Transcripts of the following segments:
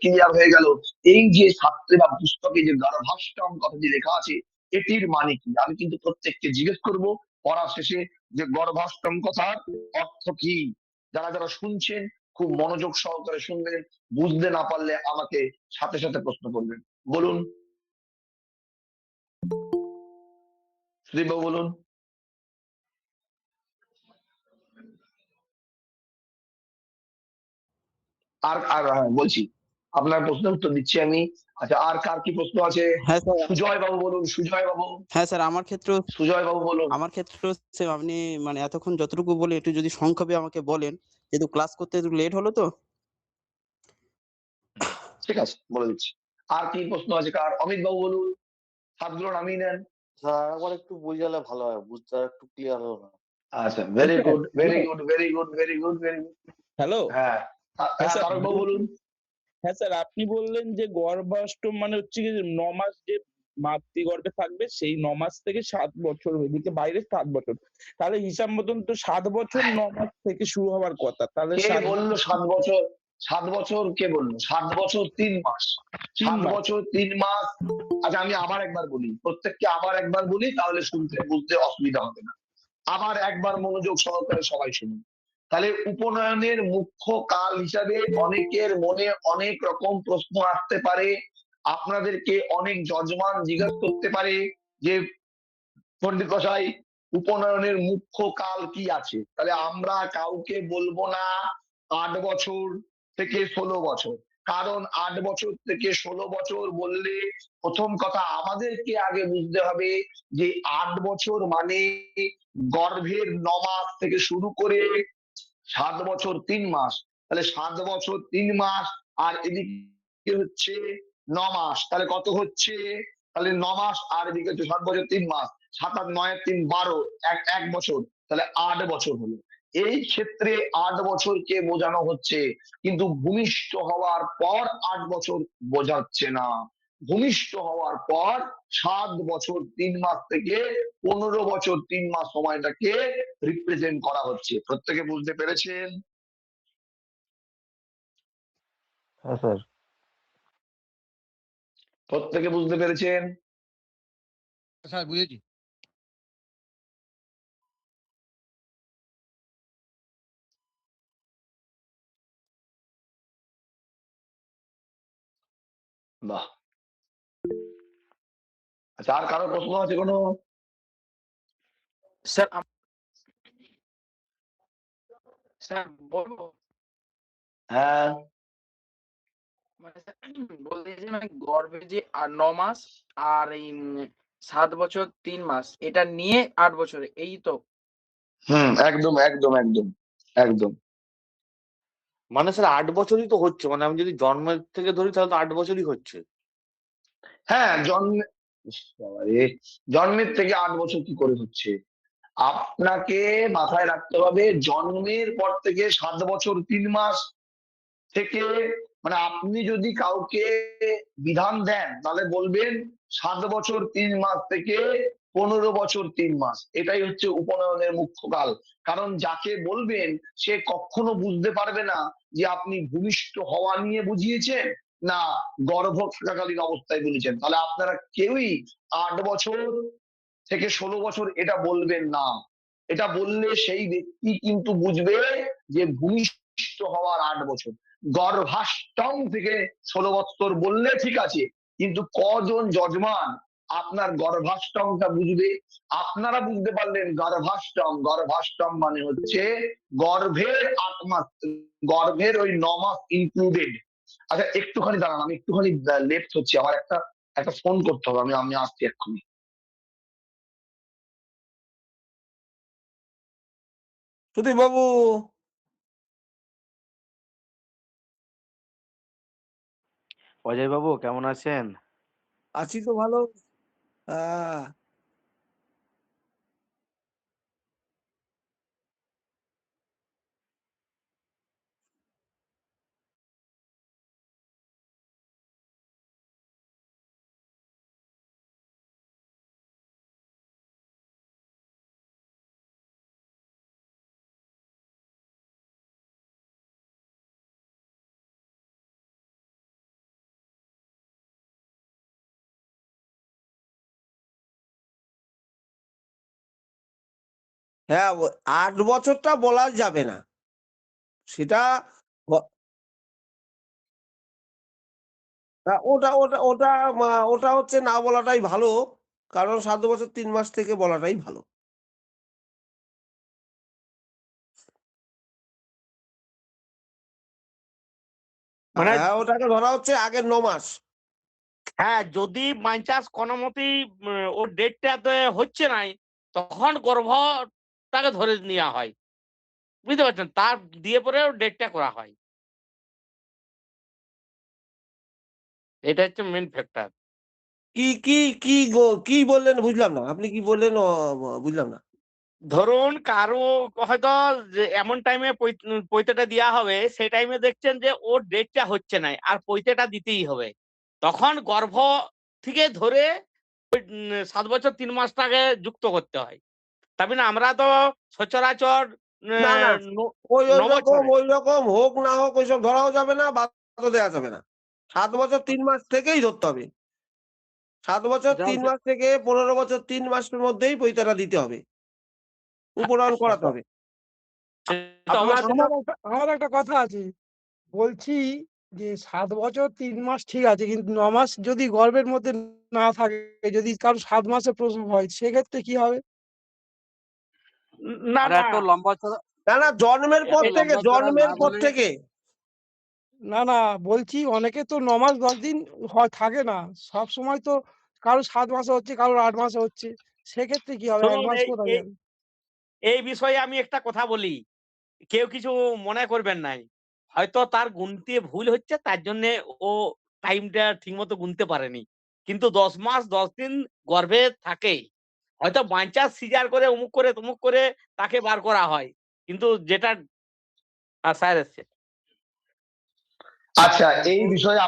Clear হয়ে গেল এই যে শাস্ত্রে বা পুস্তকে যে গর্ভাষ্টম কথাটি লেখা আছে এটির মানে কি। আমি কিন্তু প্রত্যেককে জিজ্ঞেস করব পড়া শেষে যে গর্ভাষ্টম কথার অর্থ কি। যারা যারা শুনছেন খুব মনোযোগ সহকারে শুনবেন, বুঝতে না পারলে আমাকে সাথে সাথে প্রশ্ন করবেন। বলুন সুদীপবাবু, বলুন। আর আর হ্যাঁ, বলছি আপনার প্রশ্নের উত্তর দিচ্ছি আমি। আচ্ছা, আর কার কি প্রশ্ন আছে? হ্যাঁ স্যার। সুজয় বাবু বলুন, সুজয় বাবু। হ্যাঁ স্যার, সুজয় বাবু বলুন। আমার ক্ষেত্রে হচ্ছে আপনি মানে এতক্ষণ যতটুকু বলে একটু যদি সংক্ষেপে আমাকে বলেন, যেহেতু ক্লাস করতে একটু লেট হলো তো। ঠিক আছে, বলে দিচ্ছি। আর কি প্রশ্ন আছে কার? অমিত বাবু বলুন, হাতগুলো নামিয়ে নেন। স্যার আরেকবার একটু বুঝালে ভালো হয়, বুঝতে একটু ক্লিয়ার হলো না। আচ্ছা, very good, very good, very good, very good, very good. Hello. হ্যাঁ হ্যাঁ হ্যাঁ, স্যার, তারক বাবু বলুন। হ্যাঁ স্যার, আপনি বললেন যে গর্ভাষ্টম মানে হচ্ছে কি যে ৯ মাস যে মাতৃগর্ভে থাকবে সেই ৯ মাস থেকে ৭ বছর এদিকে বাইরে ৭ বছর। তাহলে হিসাব মতন তো ৭ বছর ৯ মাস থেকে শুরু হওয়ার কথা। তাহলে কে ৭ বললো 7 বছর? 7 বছর কে বললো? 7 বছর 3 মাস। ৩ মাস। 7 বছর 3 মাস। আচ্ছা, আমি আবার একবার বলি, প্রত্যেককে আবার একবার বলি, তাহলে শুনতে বুঝতে অসুবিধা হবে না। আবার একবার মনোযোগ সহকারে সবাই শুনুন। তাহলে উপনয়নের মুখ্য কাল হিসাবে অনেকের মনে অনেক রকম প্রশ্ন আসতে পারে। আপনাদেরকে অনেক যজমান জিজ্ঞাসা করতে পারে যে পণ্ডিত মশাই উপনয়নের মুখ্য কাল কি আছে। তাহলে আমরা কাউকে বলবো না 8 বছর থেকে 16 বছর। কারণ 8 বছর থেকে 16 বছর বললে প্রথম কথা আমাদেরকে আগে বুঝতে হবে যে 8 বছর মানে গর্ভের 9 মাস থেকে শুরু করে 7 বছর 3 মাস। তাহলে 7 বছর 3 মাস আর এদিকে হচ্ছে 9 মাস, তাহলে কত হচ্ছে? তাহলে 9 মাস আর এদিকে হচ্ছে 7 বছর 3 মাস। 7 আর 9 এর 3 12, এক বছর, তাহলে 8 বছর হলো। এই ক্ষেত্রে 8 বছরকে বোঝানো হচ্ছে, কিন্তু ভূমিষ্ঠ হওয়ার পর 8 বছর বোঝাচ্ছে না। ভূমিষ্ঠ হওয়ার পর 7 বছর 3 মাস থেকে 15 বছর 3 মাস সময়টাকে রিপ্রেজেন্ট করা হচ্ছে। প্রত্যেকে বুঝতে পেরেছেন? হ্যাঁ স্যার। প্রত্যেকে বুঝতে পেরেছেন? স্যার বুঝেছি। বাহ। আচ্ছা, আর কারো প্রশ্ন আছে কোনো? স্যার স্যার বলবো? হ্যাঁ, মানে স্যার বলতে যে মানে গর্ভে যে ৯ মাস আর এই ৭ বছর ৩ মাস এটা নিয়ে ৮ বছরে এই তো? একদম একদম একদম একদম। মানে স্যার 8 বছরই তো হচ্ছে, মানে আমি যদি জন্মের থেকে ধরি তাহলে তো 8 বছরই হচ্ছে। হ্যাঁ, জন্মের থেকে 8 বছর কি করে হচ্ছে? আপনাকে মাথায় রাখতে হবে জন্মের পর থেকে 7 বছর 3 মাস থেকে, মানে আপনি যদি কাউকে বিধান দেন তাহলে বলবেন 7 বছর 3 মাস থেকে 15 বছর 3 মাস। এটাই হচ্ছে উপনয়নের মুখ্য কাল। কারণ যাকে বলবেন সে কখনো বুঝতে পারবে না যে আপনি ভূমিষ্ঠ হওয়া নিয়ে বুঝিয়েছেন না গর্ভ থাকাকালীন অবস্থায় বুঝিয়েছেন। তাহলে আপনারা কেউই 8 বছর থেকে 16 বছর এটা বলবেন না। এটা বললে সেই ব্যক্তি কিন্তু বুঝবে যে ভূমিষ্ঠ হওয়ার 8 বছর। গর্ভাষ্টম থেকে 16 বছর বললে ঠিক আছে, কিন্তু কজন যজমান আপনার গর্ভাষ্টমটা বুঝবে? আপনারা বুঝতে পারলেন গর্ভাষ্টম, গর্ভাষ্টম মানে হচ্ছে গর্ভের 8 মাস, গর্ভের ওই 9 মাস ইনক্লুডেড। আচ্ছা, একটুখানি দাঁড়ান, আমি একটুখানি লেফট হচ্ছি, আমার একটা একটা ফোন করতে হবে, আমি আমি আসছি এক্ষুনি। সুদীপ বাবু, অজয় বাবু কেমন আছেন? আছি তো ভালো। আহ হ্যাঁ, ৮ বছরটা বলা যাবে না। সেটা ব ওটা হচ্ছে না বলাটাই ভালো। কারণ ৭ বছর ৩ মাস থেকে বলাটাই ভালো। মানে হ্যাঁ, ওটাকে ধরা হচ্ছে আগের ৯ মাস। হ্যাঁ, যদি বাই চান্স কোনমতেই ওর ডেটটাতে হচ্ছে নাই, তখন গর্ভটাকে ধরে নেওয়া হয়। বুঝতে পারছেন? তার দিয়ে পরে ওর ডেটটা করা হয়। এটা হচ্ছে মেইন ফ্যাক্টর। কি বললেন বুঝলাম না। আপনি কি বললেন বুঝলাম না। ধরুন কারো হয়তো যে এমন টাইমে পৈতেটা দেয়া হবে, সেই টাইমে দেখছেন যে ওর ডেটটা হচ্ছে নাই, আর পৈতেটা দিতেই হবে। তখন গর্ভ থেকে ধরে ওই ৭ বছর ৩ মাসটাকে যুক্ত করতে হয়। তবে না আমরা তো সচরাচর না, না। ৯ বছরে ঐরকম হোক না হোক ওইসব ধরাও যাবে না, বাদও দেয়া যাবে না। ৭ বছর ৩ মাস থেকেই ধরতে হবে। ৭ বছর ৩ মাস থেকে ১৫ বছর ৩ মাসের মধ্যেই পৈতেটা দিতে হবে। উপনয়ন করাতে হবে। সেটা আপনার অবশ্যই। আমার একটা কথা আছে। বলছি যে ৭ বছর ৩ মাস ঠিক আছে, কিন্তু ৯ মাস যদি গর্ভের মধ্যে না থাকে, যদি কারো ৭ মাসে প্রসব হয় সেক্ষেত্রে কি হবে? না, আর না। এত লম্বা চড়া না, জন্মের এত পর থেকে লম্বা চড়া না বলে না, বলছি অনেকে তো ৯ মাস ১০ দিন থাকে না। সবসময় তো কারো ৭ মাসে হচ্ছে, কারোর ৮ মাসে হচ্ছে। সেক্ষেত্রে কি হবে? ১ শুনুন মাস এই কোথায় এই যাবে? এই বিষয়ে আমি একটা কথা বলি। কেউ কিছু মনে করবেন নাই। হয়তো তার গুনতে ভুল হচ্ছে, তার জন্যে ও টাইমটা ঠিকমতো গুনতে পারেনি। কিন্তু ১০ মাস ১০ দিন গর্ভে থাকেই। হয়তো বাই চান্স সিজার করে অমুক করে তমুক করে তাকে বার করা হয়। কিন্তু যেটা স্যার এসছে। আচ্ছা, এই বিষয়ে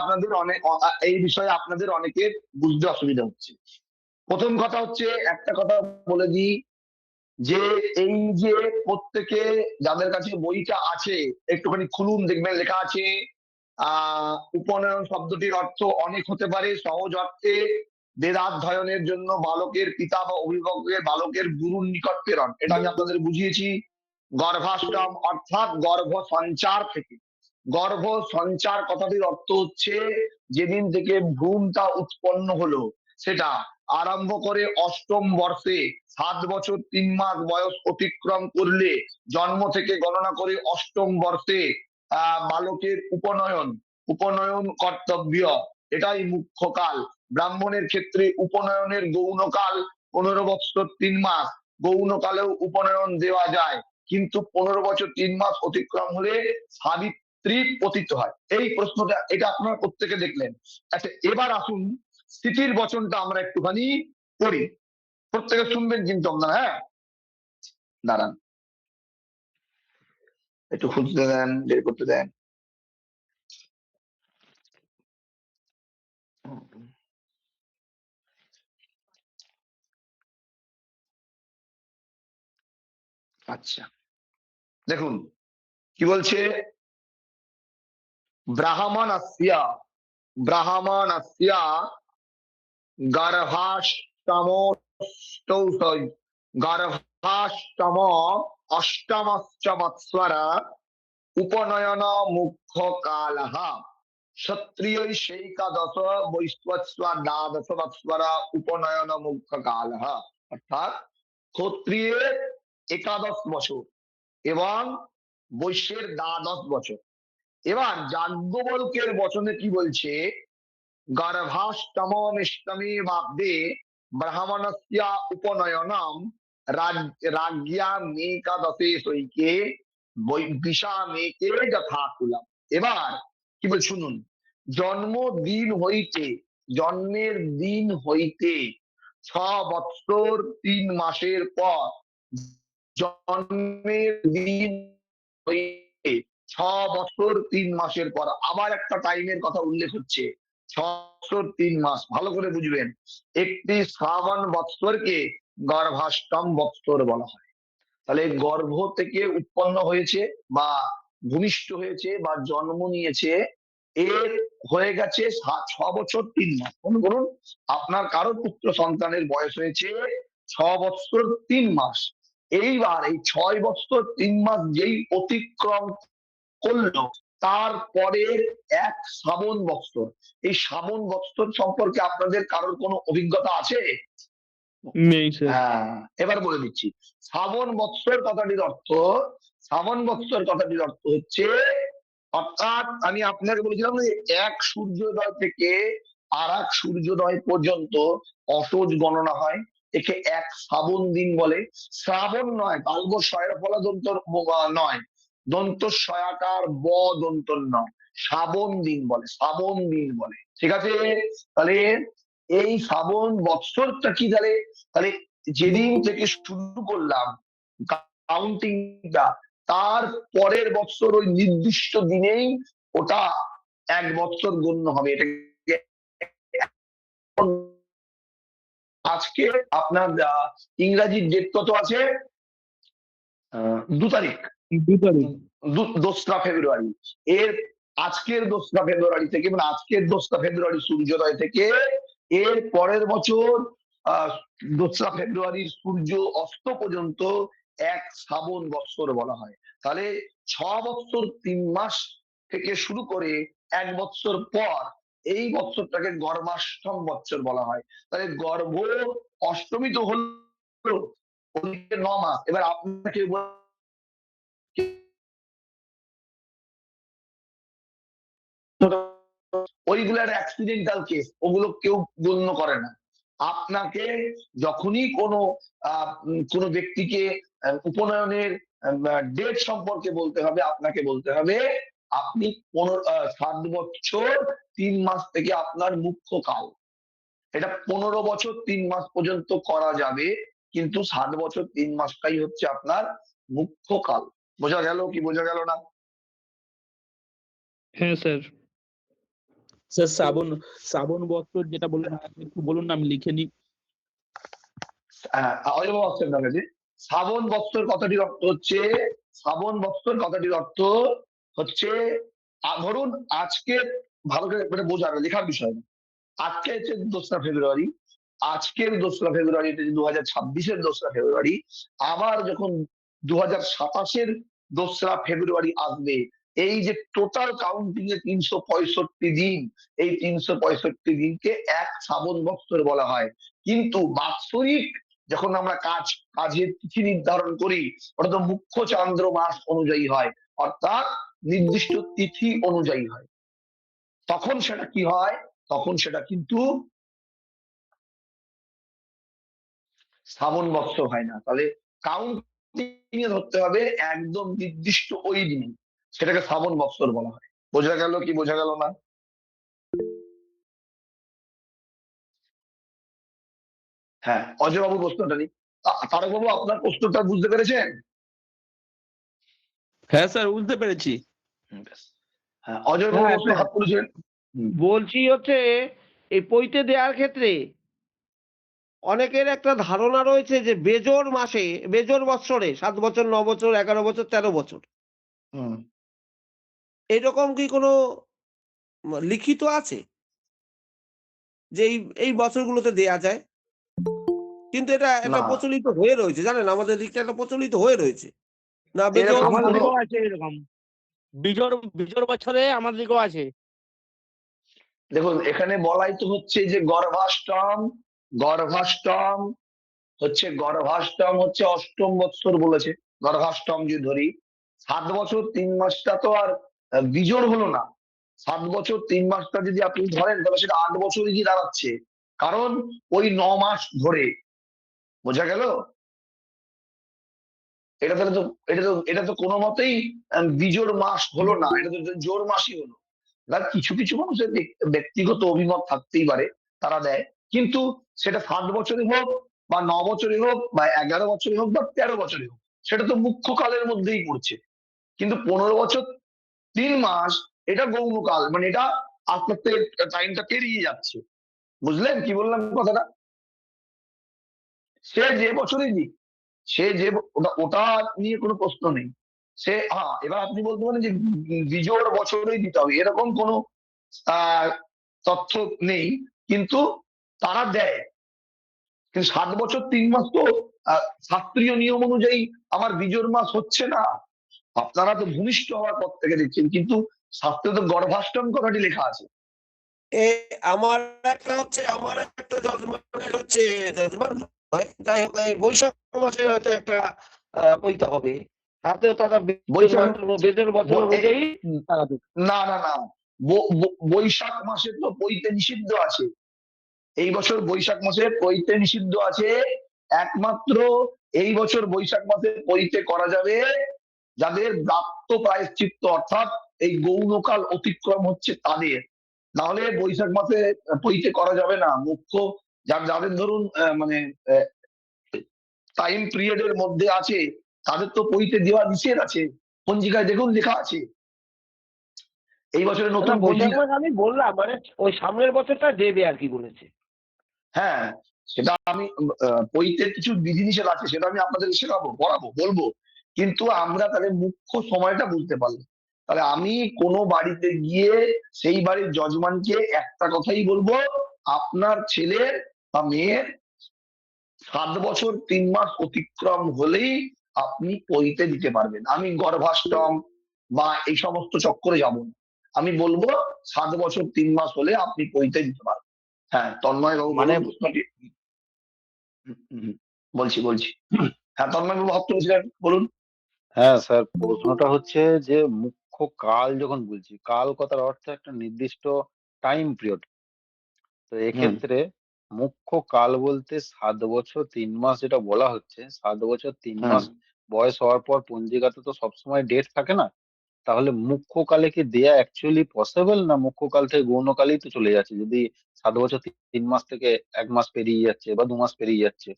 আপনাদের অনেকের বুঝতে অসুবিধা হচ্ছে। প্রথম কথা হচ্ছে, একটা কথা বলে দিই যে এই যে প্রত্যেকে যাদের কাছে বইটা আছে একটুখানি খুলুন, দেখবেন লেখা আছে উপনয়ন শব্দটির অর্থ অনেক হতে পারে। সহজ অর্থে বেদাধ্যয়নের জন্য বালকের পিতা বা অভিভাবকের বালকের গুরুর নিকট প্রেরণ, এটা আমি আপনাদের বুঝিয়েছি। গর্ভাষ্টম অর্থাৎ গর্ভ সঞ্চার থেকে। গর্ভ সঞ্চার কথাটির অর্থ হচ্ছে যেদিন থেকে ভ্রূণটা উৎপন্ন হলো সেটা আরম্ভ করে অষ্টম বর্ষে ৭ বছর ৩ মাস বয়স অতিক্রম করলে জন্ম থেকে গণনা করে অষ্টম বর্ষে বালকের উপনয়ন কর্তব্য, এটাই মুখ্য কাল। ব্রাহ্মণের ক্ষেত্রে উপনয়নের গৌণকাল ১৫ বছর ৩ মাস। গৌণকালেও উপনয়ন দেওয়া যায়, কিন্তু ১৫ বছর ৩ মাস অতিক্রম হলে সাবিত্রী পতিত হয়। এই প্রশ্নটা এটা আপনারা প্রত্যেকে দেখলেন। আচ্ছা, এবার আসুন স্থিতির বচনটা আমরা একটুখানি পড়ি, প্রত্যেকে শুনবেন কিন্তু আপনারা। হ্যাঁ, দাঁড়ান একটু খুঁজতে দেন, বের করতে দেন। আচ্ছা, দেখুন কি বলছে। ব্রাহ্মণস্য গর্ভাষ্টম গর্ভাষ্টম অষ্টমশ্চ বৎসর উপনয়ন মুখ্য কালঃ। ক্ষত্রিয়ৈষৈকাদশ বৈশ্বস্য দ্বাদশ বৎসর উপনয়ন মুখ্য কালঃ। অর্থাৎ ক্ষত্রিয়ের ১১ বছর এবং বৈশ্যের ১২ বছর। এবার যাজ্ঞবল্ক্যের বচনে কি বলছে, গর্ভাষ্টমষ্টমে বাব্দে ব্রাহ্মণস্য উপনয়নম রাজ্ঞা মেকাদশে সৈকে বিষামেকে যথাকুলম। এবার কি বল শুনুন, জন্মের দিন হইতে ৬ বৎসর ৩ মাসের পর, জন্মের দিন হইতে ৬ বছর ৩ মাসের পর আবার একটা টাইমের কথা উল্লেখ হচ্ছে। ৬ বছর ৩ মাস, ভালো করে বুঝবেন। একটি শ্রাবণ বৎসরকে গর্ভাষ্টম বৎসর বলা হয়। তাহলে গর্ভ থেকে উৎপন্ন হয়েছে বা ভূমিষ্ঠ হয়েছে বা জন্ম নিয়েছে, এর হয়ে গেছে ৬ বছর ৩ মাস। মনে করুন আপনার কারো পুত্র সন্তানের বয়স হয়েছে ৬ বছর ৩ মাস, এইবার এই 6 বছর 3 মাস যেই অতিক্রম করলো, তারপরে এক শ্রাবণ বৎসর। এই শ্রাবণ বৎসর সম্পর্কে আপনাদের কারোর কোনো অভিজ্ঞতা আছে? নেই স্যার। হ্যাঁ, এবার বলে দিচ্ছি। শ্রাবণ বৎসর কথাটির অর্থ, শ্রাবণ বৎসর কথাটির অর্থ হচ্ছে, অর্থাৎ আমি আপনাকে বলেছিলাম যে এক সূর্যোদয় থেকে আর এক সূর্যোদয় পর্যন্ত অসজ গণনা হয়, একে এক শ্রাবণ দিন বলে। শ্রাবণ নয়, তালব শয়ের ফলা দন্ত নয়, দন্ত শয়াকার ব দন্ত নয়, শ্রাবণ দিন বলে, শ্রাবণ দিন বলে। ঠিক আছে? তাহলে এই শ্রাবণ বৎসরটা কি, তাহলে তাহলে যেদিন থেকে শুরু করলাম কাউন্টিংটা, তার পরের বছর ওই নির্দিষ্ট দিনেই ওটা এক বছর গণ্য হবে। এটাকে আজকে আপনার ইংরাজির ডেট কত আছে? 2 তারিখ, 2রা ফেব্রুয়ারি। এর আজকের 2রা ফেব্রুয়ারি থেকে, মানে আজকের 2রা ফেব্রুয়ারি সূর্যোদয় থেকে এর পরের বছর 2রা ফেব্রুয়ারির সূর্য অস্ত পর্যন্ত এক শ্রাবণ বৎসর বলা হয়। তাহলে 6 বৎসর 3 মাস থেকে শুরু করে 1 বৎসর পর এই বৎসরটাকে গর্ভাষ্টম বৎসর বলা হয়। তাহলে গর্ভ অষ্টমী তো হলো, ওদিকে 9 মাস। এবার আপনাকে ওইগুলার অ্যাক্সিডেন্টাল কেস, ওগুলো কেউ গণ্য করে না। আপনাকে যখনই কোনো ব্যক্তিকে উপনয়নের ডেট সম্পর্কে বলতে হবে, আপনাকে বলতে হবে আপনি 7 বছর 3 মাস থেকে আপনার মুখ্য কাল। এটা 15 বছর 3 মাস পর্যন্ত করা যাবে, কিন্তু 7 বছর 3 মাসটাই হচ্ছে আপনার মুখ্য কাল। বোঝা গেল কি বোঝা গেল না? হ্যাঁ স্যার। স্যার শ্রাবণ বৎসর যেটা বললেন আপনি একটু বলুন না, আমি লিখে নিই। শ্রাবণ বৎসর কথাটির অর্থ হচ্ছে, শ্রাবণ বৎসর কথাটির অর্থ হচ্ছে, ধরুন আজকে ভালো করে বোঝার লেখার বিষয় না, আজকে হচ্ছে 2রা ফেব্রুয়ারি, আজকের 2রা ফেব্রুয়ারি 2026-এর 2রা ফেব্রুয়ারি, আবার যখন 2027-এর 2রা ফেব্রুয়ারি আসবে, এই যে টোটাল কাউন্টিং এ 365 দিন, এই 365 দিনকে এক শ্রাবণ বৎসর বলা হয়। কিন্তু বাৎসরিক যখন আমরা কাজের তিথি নির্ধারণ করি, ওটা তো মুখ্য চান্দ্র মাস অনুযায়ী হয়, অর্থাৎ নির্দিষ্ট তিথি অনুযায়ী হয়। তখন সেটা কি হয়? তখন সেটা কিন্তু শ্রাবণ বৎসর হয় না। তাহলে কাউন্টিং এ ধরতে হবে একদম নির্দিষ্ট ওই দিন, সেটাকে শ্রাবণ বৎসর বলা হয়। বোঝা গেল কি বোঝা গেল না? হ্যাঁ, অজয়বাবু প্রশ্নটা নিই। তারকবাবু আপনার প্রশ্নটা বুঝতে পেরেছেন? হ্যাঁ স্যার, বুঝতে পেরেছি। হ্যাঁ, অজয়বাবু হ্যাঁ, প্রশ্ন হাত তুলেছেন। বলছি হচ্ছে এই পৈতে দেওয়ার ক্ষেত্রে অনেকের একটা ধারণা রয়েছে যে বেজোড় মাসে, বেজোড় বৎসরে 7 বছর, 9 বছর, 11 বছর, 13 বছর, হুম। এরকম কি কোনো লিখিত আছে যে এই বছরগুলোতে দেয়া যায়? কিন্তু এটা একটা না, প্রচলিত হয়ে রয়েছে, জানেন, আমাদের দিকটা একটা প্রচলিত হয়ে রয়েছে না বেজোড়। এরকম আমাদের কোনো, দিকেও আছে এরকম, বিজোড় বছরে আমাদের দিকেও আছে। দেখুন এখানে বলাই তো হচ্ছে যে গর্ভাষ্টম, গর্ভাষ্টম হচ্ছে অষ্টম বৎসর বলেছে। গর্ভাষ্টম যদি ধরি, 7 বছর 3 মাসটা তো আর বিজোড় হলো না। 7 বছর 3 মাসটা যদি আপনি ধরেন, তাহলে সেটা 8 বছরই গিয়ে দাঁড়াচ্ছে, কারণ ওই 9 মাস ধরে। বোঝা গেল? এটা তো কোনো মতেই বিজোড় মাস হলো না, এটা তো জোড় মাসই হলো। কিছু কিছু মানুষের ব্যক্তিগত অভিমত থাকতেই পারে, তারা দেয়, কিন্তু সেটা 7 বছরে হোক বা 9 বছরে হোক বা 11 বছরে হোক বা 13 বছরে হোক, সেটা তো মুখ্য কালের মধ্যেই পড়ছে। কিন্তু 15 বছর 3 মাস এটা গৌণকাল, মানে এটা আস্তে আস্তে টাইমটা পেরিয়ে যাচ্ছে। বুঝলেন কি বললাম কথাটা? সে যে বছরই দিক, সে যে ওটা নিয়ে কোনো প্রশ্ন নেই। সে, হ্যাঁ, এবার আপনি বলতে পারেন যে বিজোড় বছরই দিতে হবে, এরকম কোনো তথ্য নেই, কিন্তু তারা দেয়। কিন্তু 7 বছর 3 মাস তো শাস্ত্রীয় নিয়ম অনুযায়ী আমার বিজোড় মাস হচ্ছে না। আপনারা তো ভূমিষ্ঠ হওয়ার পর থেকে দেখছেন, কিন্তু শাস্ত্রে তো গর্ভাষ্টম কথাটি লেখা আছে। আমার আমার একটা জজমেন্ট হচ্ছে, জজমেন্ট নয়, যাই হোক, এই বৈশাখ মাসে হয়তো একটা পৈতে হবে, হাতে তারা বৈশাখ বেদের বছর অনুযায়ী তারা দিচ্ছে। না না না, বৈশাখ মাসে তো পৈতে নিষিদ্ধ আছে। এই বছর বৈশাখ মাসে পৈতে নিষিদ্ধ আছে। একমাত্র এই বছর বৈশাখ মাসে পৈতে করা যাবে যাদের প্রাপ্ত প্রায়শ্চিত্ত, অর্থাৎ এই গৌণকাল অতিক্রম হচ্ছে তাদের। নাহলে বৈশাখ মাসে পৈতে করা যাবে না। মুখ্য যাদের ধরুন মানে টাইম পিরিয়ডের মধ্যে আছে, তাদের তো পৈতে দেওয়া নিষেধ আছে। পঞ্জিকায় দেখুন লেখা আছে। এই বছরের নতুন বৈশাখ পঞ্জিকা, মাস আমি বললাম, মানে ওই সামনের বছরটা দেবে আর কি বলেছে। হ্যাঁ সেটা আমি পৈতের কিছু বিধিনিষেধ আছে, সেটা আমি আপনাদের শেখাবো, পড়াবো, বলবো। কিন্তু আমরা তাহলে মুখ্য সময়টা বুঝতে পারলাম। তাহলে আমি কোনো বাড়িতে গিয়ে সেই বাড়ির যজমানকে একটা কথাই বলবো, আপনার ছেলের বা মেয়ের 7 বছর 3 মাস অতিক্রম হলেই আপনি পৈতে দিতে পারবেন। আমি গর্ভাষ্টম বা এই সমস্ত চক্করে যাব না। আমি বলবো 7 বছর 3 মাস হলে আপনি পৈতে দিতে পারবেন। হ্যাঁ তন্ময় বাবু মানে বলুন প্রশ্নটি। বলছি হ্যাঁ তন্ময় বাবু ভাবতে বলছিলেন, বলুন। হ্যাঁ স্যার, প্রশ্নটা হচ্ছে যে মুখ্য কাল যখন বলছি, কাল কথার অর্থ একটা নির্দিষ্ট টাইম পিরিয়ড। তো এক্ষেত্রে মুখ্য কাল বলতে 7 বছর 3 মাস যেটা বলা হচ্ছে, 7 বছর 3 মাস বয়স হওয়ার পর পঞ্জিকাতে তো সবসময় ডেট থাকে না। তাহলে মুখ্য কালে কি দেয়া অ্যাকচুয়ালি পসিবল, না মুখ্য কাল থেকে গৌণ কালেই তো চলে যাচ্ছে? যদি 7 বছর 3 মাস থেকে 1 মাস পেরিয়ে যাচ্ছে বা 2 মাস পেরিয়ে যাচ্ছে,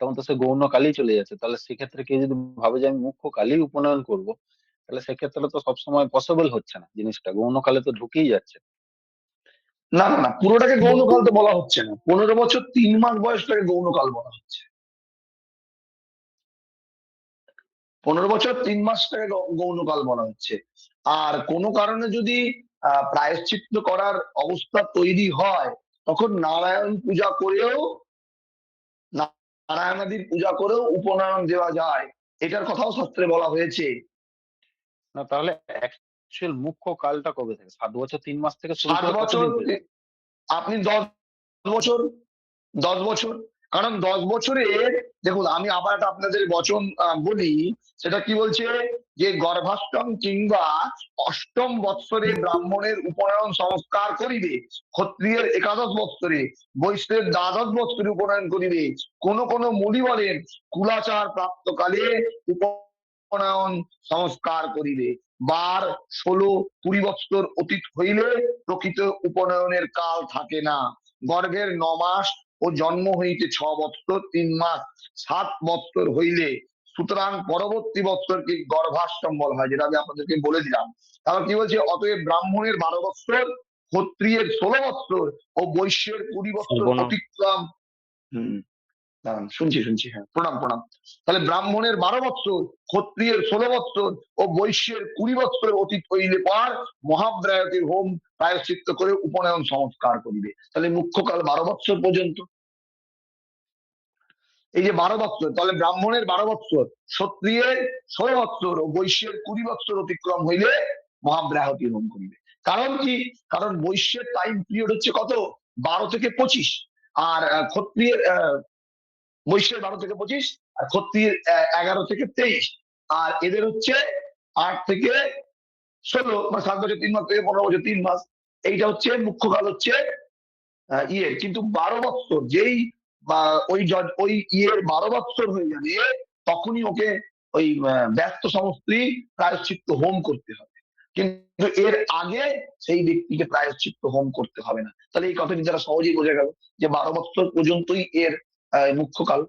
তখন তো সে গৌণ কালেই চলে যাচ্ছে। তাহলে সেক্ষেত্রে কেউ যদি ভাবে যে আমি মুখ্য কালেই উপনয়ন করব, তাহলে সেক্ষেত্রে তো সবসময় পসিবল হচ্ছে না, জিনিসটা গৌণ কালে তো ঢুকেই যাচ্ছে। না না না, পুরোটাকে গৌণকাল তো বলা হচ্ছে না। 15 বছর 3 মাস বয়সটাকে গৌণকাল বলা হচ্ছে। 15 বছর 3 মাসটাকে গৌণকাল বলা হচ্ছে। আর কোনো কারণে যদি প্রায়শ্চিত্ত করার অবস্থা তৈরি হয়, তখন নারায়ণ পূজা করেও, নারায়ণাদির পূজা করেও উপনয়ন দেওয়া যায়। এটার কথাও শাস্ত্রে বলা হয়েছে। না তাহলে অ্যাকচুয়াল মুখ্য কালটা কবে থেকে? 7 বছর 3 মাস থেকে শুরু 7 করে বছর, কতদিন পর্যন্ত? আপনি 10 বছর, 10 বছর। কারণ 10 বছরে দেখুন, আমি আবার একটা আপনাদের বচন বলি। সেটা কি বলছে, যে গর্ভাষ্টম কিংবা অষ্টম বৎসরে ব্রাহ্মণের উপনয়ন সংস্কার করিবে, ক্ষত্রিয়ের 11 বৎসরে, বৈশ্যের 12 বৎসরে উপনয়ন করিবে। কোন কোন মুনি বলেন কুলাচার প্রাপ্তকালে উপনয়ন সংস্কার করিবে। 12, 16, 20 বৎসর অতীত হইলে প্রকৃত উপনয়নের কাল থাকে না। গর্ভের 9 মাস ও জন্ম হইতে 6 বৎসর 3 মাস 7 বৎসর হইলে, সুতরাং পরবর্তী বৎসরকে গর্ভাষ্টম বলা হয়, যেটা আমি আপনাদেরকে বলে দিলাম। তাহলে কি বলছে, অতএব ব্রাহ্মণের 12 বৎসর, ক্ষত্রিয়ের 16 বৎসর ও বৈশ্যের 20 বৎসর অতিক্রম। শুনছি, হ্যাঁ প্রণাম। তাহলে ব্রাহ্মণের 12 বৎসর, ক্ষত্রিয়ের 16 বৎসর ও বৈশ্যের 20 বৎসর অতীত হইলে পর মহাব্রায়তির হোম প্রায়শ্চিত্ত করে উপনয়ন সংস্কার করিবে। তাহলে মুখ্যকাল 12 বৎসর পর্যন্ত। এই যে 12 বৎসর, তাহলে ব্রাহ্মণের 12 বৎসর, ক্ষত্রিয়ের 16 বৎসর ও বৈশ্যের 20 বৎসর অতিক্রম হইলে মহাব্রাহতি হোম করিবে। কারণ কি? কারণ বৈশ্যের টাইম পিরিয়ড হচ্ছে কত, 12 থেকে 25, আর ক্ষত্রিয়ের বৈশ্যের 12 থেকে 25, আর ক্ষত্রিয়ের 11 থেকে 23, আর এদের হচ্ছে 8 থেকে 16, মানে 7 বছর 3 মাস থেকে 15 বছর 3 মাস। এইটা হচ্ছে মুখ্য কাল, হচ্ছে কিন্তু 12 বৎসর যেই ওই ইয়ের 12 বৎসর হয়ে যাবে, তখনই ওকে ওই ব্যস্ত সমস্ত্রী প্রায়শ্চিত্ত হোম করতে হবে। কিন্তু এর আগে সেই ব্যক্তিকে প্রায়শ্চিত্ত হোম করতে হবে না। তাহলে এই কথাটি যারা সহজেই বোঝা গেল যে 12 বৎসর পর্যন্তই এর মুখ্য কাল।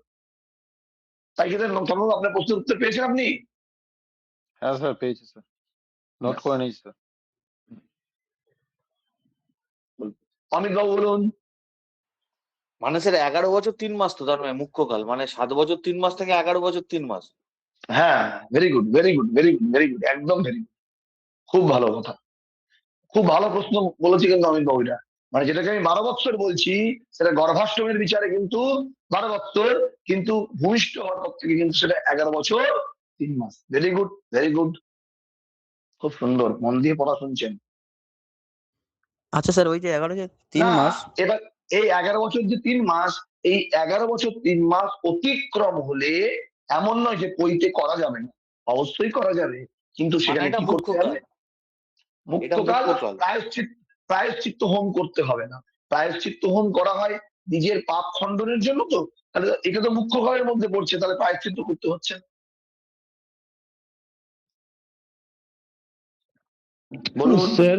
তাই কি আপনার প্রশ্নের উত্তর পেয়েছেন আপনি? হ্যাঁ স্যার, পেয়েছি স্যার, নোট করে নিয়েছি স্যার। অমিত বাবু বলুন। মানে স্যার 11 বছর 3 মাস তো তার মানে মুখ্যকাল, মানে 7 বছর 3 মাস থেকে 11 বছর 3 মাস। হ্যাঁ ভেরি গুড, একদম ভেরি গুড, খুব ভালো কথা, খুব ভালো প্রশ্ন বলেছি কিন্তু অমিত বাবু। মানে যেটাকে আমি 12 বৎসর বলছি সেটা গর্ভাষ্টমের বিচারে কিন্তু 12 বৎসর, কিন্তু ভূমিষ্ঠ হওয়ার পর থেকে কিন্তু সেটা 11 বছর 3 মাস। ভেরি গুড, ভেরি গুড, খুব সুন্দর, মন দিয়ে পড়া শুনছেন। আচ্ছা স্যার, ওই যে 11 যে 3 না, মাস, এবার এই 11 বছর যে 3 মাস, এই 11 বছর 3 মাস অতিক্রম হলে এমন নয় যে পৈতে করা যাবে না, অবশ্যই করা যাবে, কিন্তু মানে সেখানে এটা কি করতে মুখ্যকাল, হবে? এটা মুক্তকাল মুখ্যকাল। প্রায়শ্চিত্ত হোম করতে হবে না। প্রায়শ্চিত্ত হোম করা হয় নিজের পাপ খণ্ডনের জন্য, তো তাহলে এটা তো মুখ্য কালের মধ্যে পড়ছে, তাহলে প্রায়শ্চিত্ত করতে হচ্ছে না। বলুন। স্যার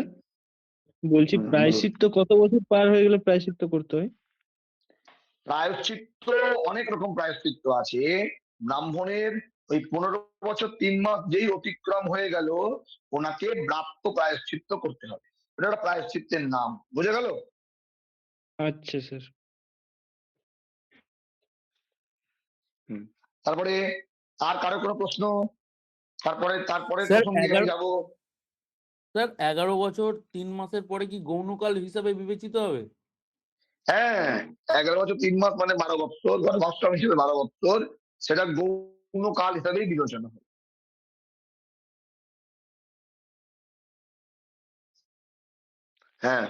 বলছি বলুন। প্রায়শ্চিত্ত কত বছর পার হয়ে গেলে প্রায়শ্চিত্ত করতে হয়? প্রায়শ্চিত্ত অনেক রকম প্রায়শ্চিত্ত আছে। ব্রাহ্মণের ওই 15 বছর 3 মাস যেই অতিক্রম হয়ে গেল, ওনাকে ব্রাত্য প্রায়শ্চিত্ত করতে হবে। এটা একটা প্রায়শ্চিত্তের নাম, বুঝে গেল? আচ্ছা স্যার। তারপরে আর কারো কোনো প্রশ্ন? তারপরে স্যার প্রসঙ্গে আমি যাবো। 11 বছর 3 মাসের পরে কি গৌণকাল হিসাবে বিবেচিত হবে? হ্যাঁ, 11 বছর 3 মাস মানে 12 বৎসর, গর্ভাষ্টম হিসেবে 12 বৎসর, সেটা গৌণ কাল হিসাবেই বিবেচনা হবে। হ্যাঁ,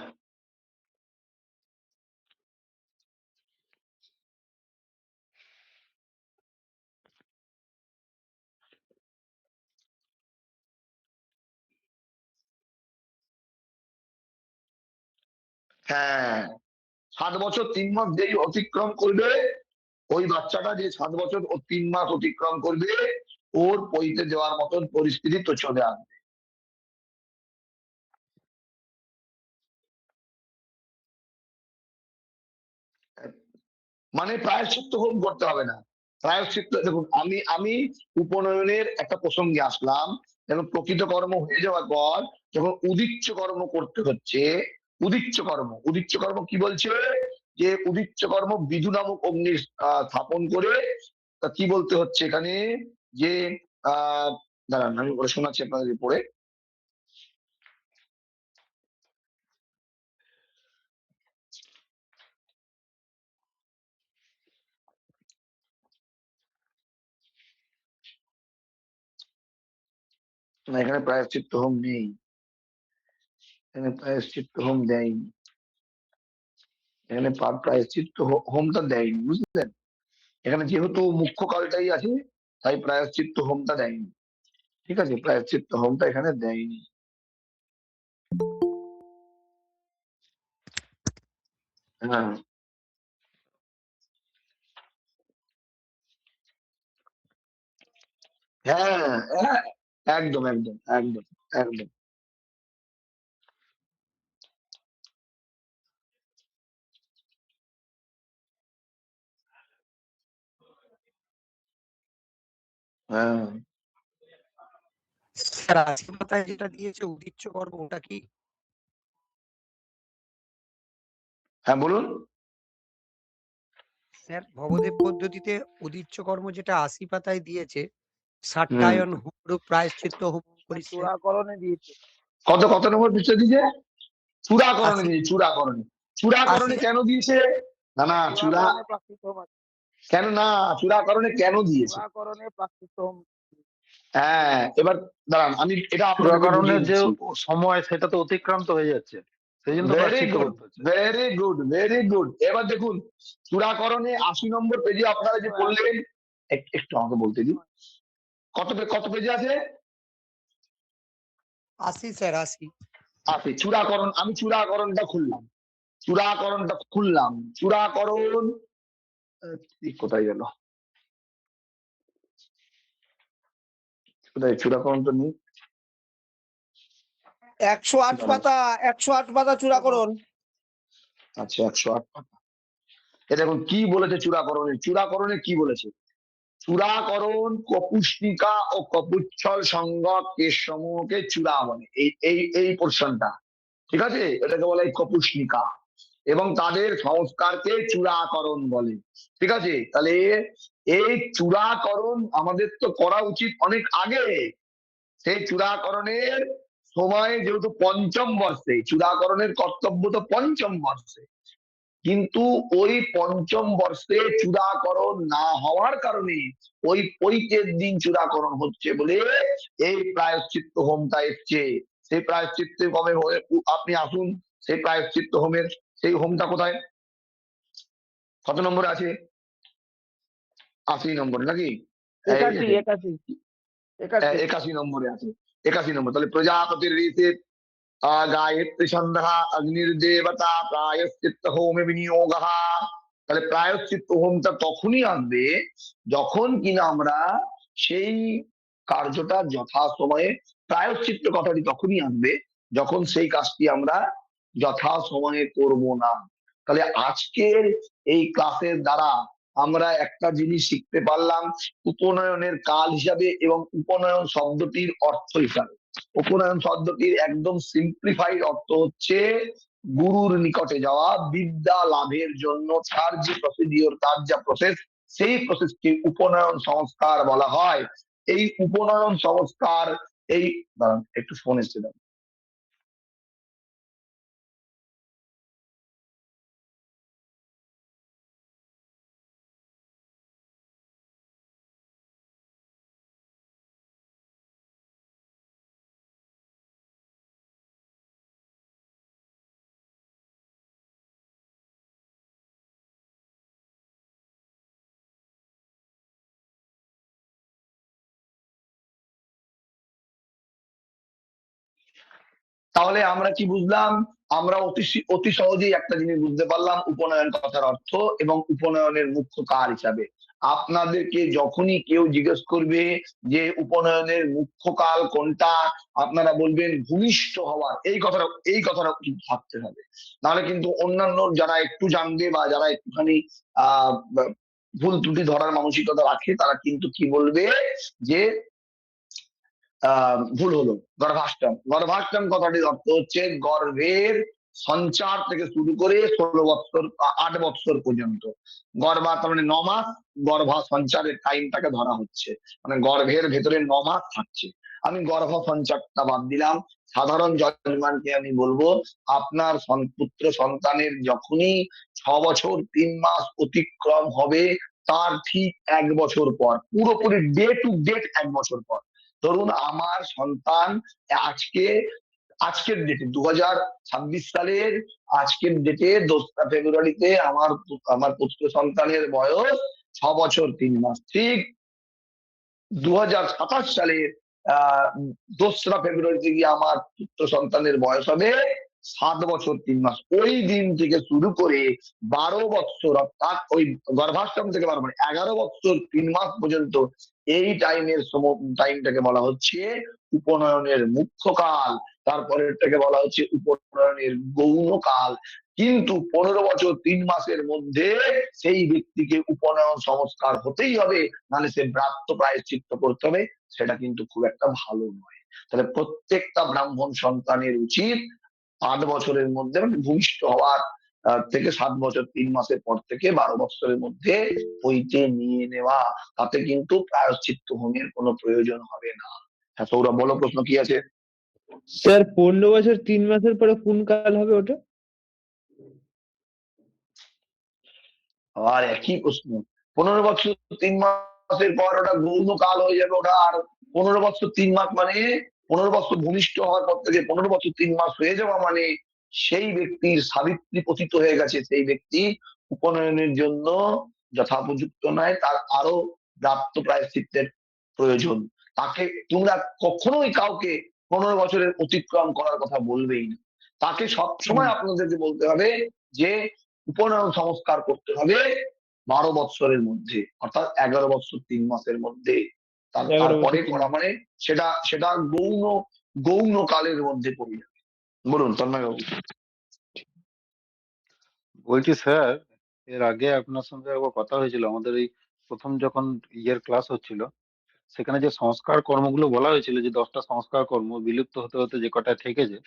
হ্যাঁ, 7 বছর 3 মাস যেই অতিক্রম করবে, ওই বাচ্চাটা যে 7 বছর ও 3 মাস অতিক্রম করবে, ওর পৈতে দেওয়ার মতন পরিস্থিতি তো চলে আসবে। মানে প্রায়শ্চিত্ত হোম করতে হবে না। প্রায়শ্চিত্ত দেখুন, আমি উপনয়নের একটা প্রসঙ্গে আসলাম। এবং প্রকৃত কর্ম হয়ে যাওয়ার পর যখন উদিচ্য কর্ম করতে হচ্ছে, উদিচ্য কর্ম কি বলছে? যে উদিচ্য কর্ম বিধু নামক অগ্নি স্থাপন করে, তা কি বলতে হচ্ছে এখানে? যে দাঁড়ান, আমি ওরা শোনাচ্ছি আপনাদের পড়ে। না, এখানে প্রায়শ্চিত্ত হোম নেই, এখানে প্রায়শ্চিত্ত হোম দেয়নি, এখানে প্রায়শ্চিত্ত হোমটা দেয়নি, বুঝলেন? এখানে যেহেতু মুখ্য কালটাই আছে, তাই প্রায়শ্চিত্ত হোমটা দেয়নি। ঠিক আছে, প্রায়শ্চিত্ত হোমটা এখানে দেয়নি। হ্যাঁ, হ্যাঁ, হ্যাঁ, একদম একদম একদম একদম। হ্যাঁ, স্যার আজকে মাথায় যেটা দিয়েছে উদিচ্য কর্ম, ওটা কি? হ্যাঁ, বলুন। স্যার ভবদেব পদ্ধতিতে উদিচ্য কর্ম যেটা 80 পাতায় দিয়েছে, হুম, সাট্টায়ন হুড় প্রায়শ্চিত্ত হোম পরিচ্ছেদ। চূড়াকরণে দিয়েছে। কত নম্বর পৃষ্ঠা দিয়েছে? চূড়াকরণে 80 দিয়েছে, চূড়াকরণে কেন দিয়েছে? না, চূড়াকরণে প্রাকৃত হোম আছে। চূড়াকরণে কেন দিয়েছে? চূড়াকরণে প্রাকৃত হোম। হ্যাঁ, এবার দাঁড়ান, আমি এটা আপনাদেরকে চূড়াকরণের বুঝিয়ে যে দিচ্ছি। সময় সেটা তো অতিক্রান্ত হয়ে যাচ্ছে, সেই জন্য ভেরি প্রায়শ্চিত্ত গুড, করতে হচ্ছে। Very good, very good. এবার দেখুন, চূড়াকরণে 80 নম্বর পেজে আপনারা যে বললেন, একটু আমাকে বলতে দিন, কত পেজে আছে? 80 স্যার 80। আছে চূড়াকরণ। আমি চূড়াকরণটা খুললাম, চূড়াকরণ কোথায় গেল? কোথায় চূড়াকরণ? তো নেই। 108 পাতা, 108 পাতা চূড়াকরণ। আচ্ছা, 108 পাতা। এ দেখুন কি বলেছে চূড়াকরণে কি বলেছে? চূড়াকরণ কপুষ্টিকা ও কপুচ্ছল সঙ্গ কেশ সমূহকে চূড়া বলে। এই পোর্শনটা, ঠিক আছে, এটাকে বলে কপুষ্টিকা, এবং তাদের সংস্কারকে চূড়াকরণ বলে। ঠিক আছে, তাহলে এই চূড়াকরণ আমাদের তো করা উচিত অনেক আগে। সেই চূড়াকরণের সময় যেহেতু পঞ্চম বর্ষে, চূড়াকরণের কর্তব্য তো পঞ্চম বর্ষে, কিন্তু ওই পঞ্চম বর্ষে চূড়াকরণ না হওয়ার কারণে ওই পৈতের দিন চূড়াকরণ হচ্ছে বলে এই প্রায়শ্চিত্ত হোমটা এসছে। সেই প্রায়শ্চিত্ত হোমে আপনি আসুন, সেই প্রায়শ্চিত্ত হোমের সেই হোমটা কোথায়, কত নম্বরে আছে? 80 নম্বর নাকি? এই 81 81 81 81 নম্বরে আছে, 81 নম্বর। তাহলে প্রজাপতির ঋষি গায়ত্রী সন্ধ্যা অগ্নির্দেবতা প্রায়শ্চিত্ত হোমে বিনিয়োগ। তাহলে প্রায়শ্চিত্ত হোমটা তখনই আসবে যখন কিনা আমরা সেই কার্যটা যথাসময়ে, প্রায়শ্চিত্ত কথাটি তখনই আসবে যখন সেই কাজটি আমরা যথাসময়ে করব না। তাহলে আজকের এই ক্লাসের দ্বারা আমরা একটা জিনিস শিখতে পারলাম উপনয়নের কাল হিসাবে এবং উপনয়ন শব্দটির অর্থ হিসাবে। উপনয়ন শব্দটির একদম সিম্পলিফাইড অর্থ হচ্ছে গুরুর নিকটে যাওয়া, বিদ্যা লাভের জন্য তার যে প্রসিডিওর, তার যা প্রসেস, সেই প্রসেসকে উপনয়ন সংস্কার বলা হয়। এই উপনয়ন সংস্কার, এই দাঁড়ান একটু ফোন এসছে দাঁড়ান। তাহলে আমরা কি বুঝলাম? আমরা অতি সহজেই একটা জিনিস বুঝতে পারলাম উপনয়ন কথার অর্থ এবং উপনয়নের মুখ্য কাল হিসাবে। আপনাদেরকে যখনই কেউ জিজ্ঞেস করবে যে উপনয়নের মুখ্য কাল কোনটা, আপনারা বলবেন ভূমিষ্ঠ হওয়া। এই কথাটা কিন্তু থাকতে হবে, নাহলে কিন্তু অন্যান্য যারা একটু জানবে বা যারা একটুখানি ভুল ত্রুটি ধরার মানসিকতা রাখে, তারা কিন্তু কি বলবে যে ভুল হলো, গর্ভাষ্টম। গর্ভাষ্টম কথাটির অর্থ হচ্ছে গর্ভের সঞ্চার থেকে শুরু করে 16 বছর 8 বছর পর্যন্ত। গর্ভা তার মানে 9 মাস গর্ভা সঞ্চারের টাইমটাকে ধরা হচ্ছে, মানে গর্ভের ভেতরে 9 মাস থাকছে। আমি গর্ভ সঞ্চারটা বাদ দিলাম। সাধারণ জজমানকে আমি বলবো আপনার পুত্র সন্তানের যখনই 6 বছর 3 মাস অতিক্রম হবে, তার ঠিক 1 বছর পর, পুরোপুরি ডে টু ডেট 1 বছর পর, ধরুন আমার সন্তান আজকের ডেটে 2026 সালের আজকের ডেটে 2রা ফেব্রুয়ারিতে আমার পুত্র সন্তানের বয়স 6 বছর 3 মাস। ঠিক 2027 সালের 2রা ফেব্রুয়ারিতে গিয়ে আমার পুত্র সন্তানের বয়স হবে 7 বছর 3 মাস। ওই দিন থেকে শুরু করে 12 বছর, অর্থাৎ ওই গর্ভাষ্টম থেকে 12 মানে 11 বছর 3 মাস পর্যন্ত এই টাইমটাকে বলা হচ্ছে উপনয়নের মুখ্য কাল। তারপরেরটাকে বলা হচ্ছে উপনয়নের গৌণ কাল। কিন্তু 15 বছর 3 মাসের মধ্যে সেই ব্যক্তিকে উপনয়ন সংস্কার হতেই হবে, নাহলে সে ব্রাত্য প্রায়শ্চিত্ত করতে হবে। সেটা কিন্তু খুব একটা ভালো নয়। তাহলে প্রত্যেকটা ব্রাহ্মণ সন্তানের উচিত 8 বছরের মধ্যে, মানে ভূমিষ্ঠ হওয়ার থেকে 7 বছর 3 মাসের পর থেকে 12 বছরের মধ্যে পৈতে নিয়ে নেওয়া। তাতে কিন্তু প্রায়শ্চিত্ত হোমের কোনো প্রয়োজন হবে না। হ্যাঁ সৌরভ বলো, প্রশ্ন কি আছে? স্যার 15 বছর 3 মাসের পরে কোন কাল হবে ওটা? আর একই প্রশ্ন। 15 বছর 3 মাসের পর ওটা গৌণ কাল হয়ে যাবে। ওটা আর 15 বছর 3 মাস মানে 15 বছর ভূমিষ্ঠ হওয়ার পর থেকে 15 বছর 3 মাস হয়ে যাওয়া মানে সেই ব্যক্তির সাবিত্রী পতিত হয়ে গেছে, সেই ব্যক্তি উপনয়নের জন্য যথোপযুক্ত নয়, তার আরো প্রাপ্ত প্রায়শ্চিত্তের প্রয়োজন। তাকে তোমরা কখনোই কাউকে 15 বছরের অতিক্রম করার কথা বলবেই না। তাকে সবসময় আপনাদেরকে বলতে হবে যে উপনয়ন সংস্কার করতে হবে 12 বৎসরের মধ্যে, অর্থাৎ 11 বছর 3 মাসের মধ্যে। তারপরে করা মানে সেটা গৌণ কালের মধ্যে পড়ে যাবে। বলুন তন্ময় বাবু। বলছি স্যার, এর আগে আপনার সঙ্গে একবার কথা হয়েছিল, আমাদের এই প্রথম যখন ক্লাস হচ্ছিল, সেখানে যে সংস্কার কর্মগুলো বলা হয়েছিল, যে 10টা সংস্কার কর্ম বিলুপ্ত হতে হতে যে কটা থেকেছে,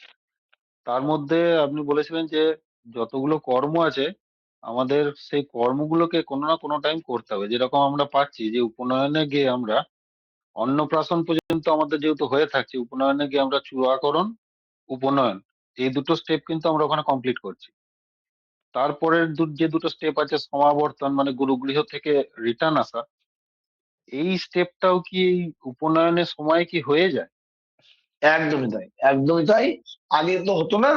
তার মধ্যে আপনি বলেছিলেন যে যতগুলো কর্ম আছে আমাদের সেই কর্মগুলোকে কোনো না কোনো টাইম করতে হবে। যেরকম আমরা পাচ্ছি যে উপনয়নে গিয়ে আমরা অন্নপ্রাশন পর্যন্ত আমাদের যেহেতু হয়ে থাকছে, উপনয়নে গিয়ে আমরা চূড়াকরণ, উপনয়ন, এই দুটো স্টেপ কিন্তু আমরা ওখানে কমপ্লিট করছি। তারপরের যে দুটো স্টেপ আছে, সমাবর্তন মানে গুরুগৃহ থেকে রিটার্ন আসা, এই স্টেপটাও কি এই উপনয়নের সময় কি হয়ে যায়? একদমই তাই, একদমই তাই। আগে তো হতো না,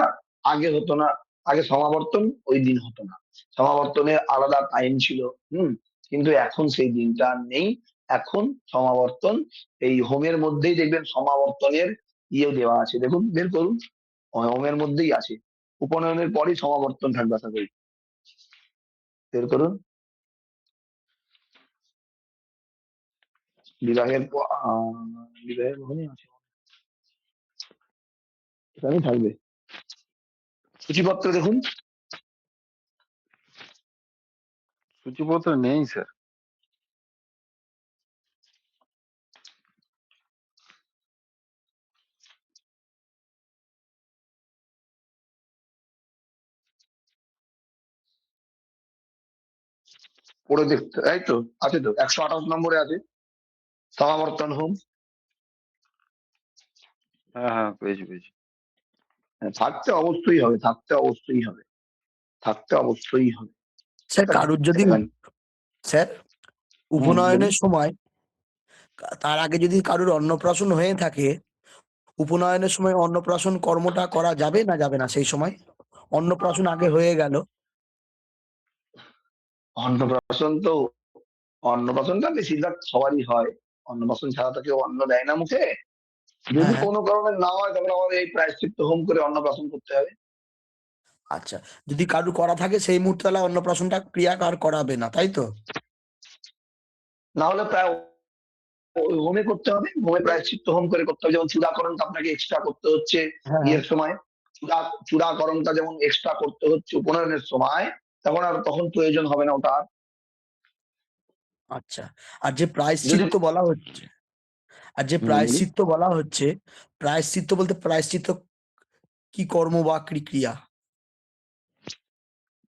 আগে হতো না, আগে সমাবর্তন ওই দিন হতো না, সমাবর্তনের আলাদা টাইম ছিল। কিন্তু এখন সেই দিনটা আর নেই। এখন সমাবর্তন এই হোমের মধ্যেই দেখবেন সমাবর্তনের ইয়ে দেওয়া আছে, দেখুন বের করুন, হোমের মধ্যেই আছে। উপনয়নের পরই সমাবর্তন থাকবে আশা করি, বের করুন। বিবাহের বিবাহের হোমে আছে, এখানেই থাকবে সূচিপত্র দেখুন। সূচিপত্র নেই স্যার। পড়ে দেখতে, তাই তো আছে তো, 128 নম্বরে আছে সমাবর্তন হোম। হ্যাঁ হ্যাঁ, পেয়েছি পেয়েছি। থাকতে অবশ্যই হবে, থাকতে অবশ্যই হবে, থাকতে অবশ্যই হবে। স্যার কারুর যদি স্যার উপনয়নের সময় তার আগে যদি কারুর অন্নপ্রাশন হয়ে থাকে, উপনয়নের সময় অন্নপ্রাশন কর্মটা করা যাবে না যাবে না? সেই সময় অন্নপ্রাশন আগে হয়ে গেল, অন্নপ্রাশনটা বেশিরভাগ সবারই হয়, অন্নপ্রাশন ছাড়া তো কেউ অন্ন দেয় না মুখে। যদি হ্যাঁ। কোনো কারণে না হয় তখন আমাদের এই প্রায়শ্চিত্ত হোম করে অন্নপ্রাশন করতে হবে। আচ্ছা, যদি কারুর করা থাকে সেই মুহূর্তে তাহলে অন্নপ্রাশনটা ক্রিয়া আর করাবে না, তাই তো? না হলে প্রায় হোমে করতে হবে, হোমে প্রায়শ্চিত্ত হোম করে করতে হবে। যেমন চূড়াকরণটা আপনাকে এক্সট্রা করতে হচ্ছে হ্যাঁ। ইয়ের সময়, চূড়াকরণটা যেমন এক্সট্রা করতে হচ্ছে উপনয়নের সময়, তখন প্রয়োজন হবে না ওটা আর। আচ্ছা, আর যে প্রায়শ্চিত্ত বলা হচ্ছে, প্রায়শ্চিত্ত বলতে প্রায়শ্চিত্ত কি কর্ম বা ক্রিয়া?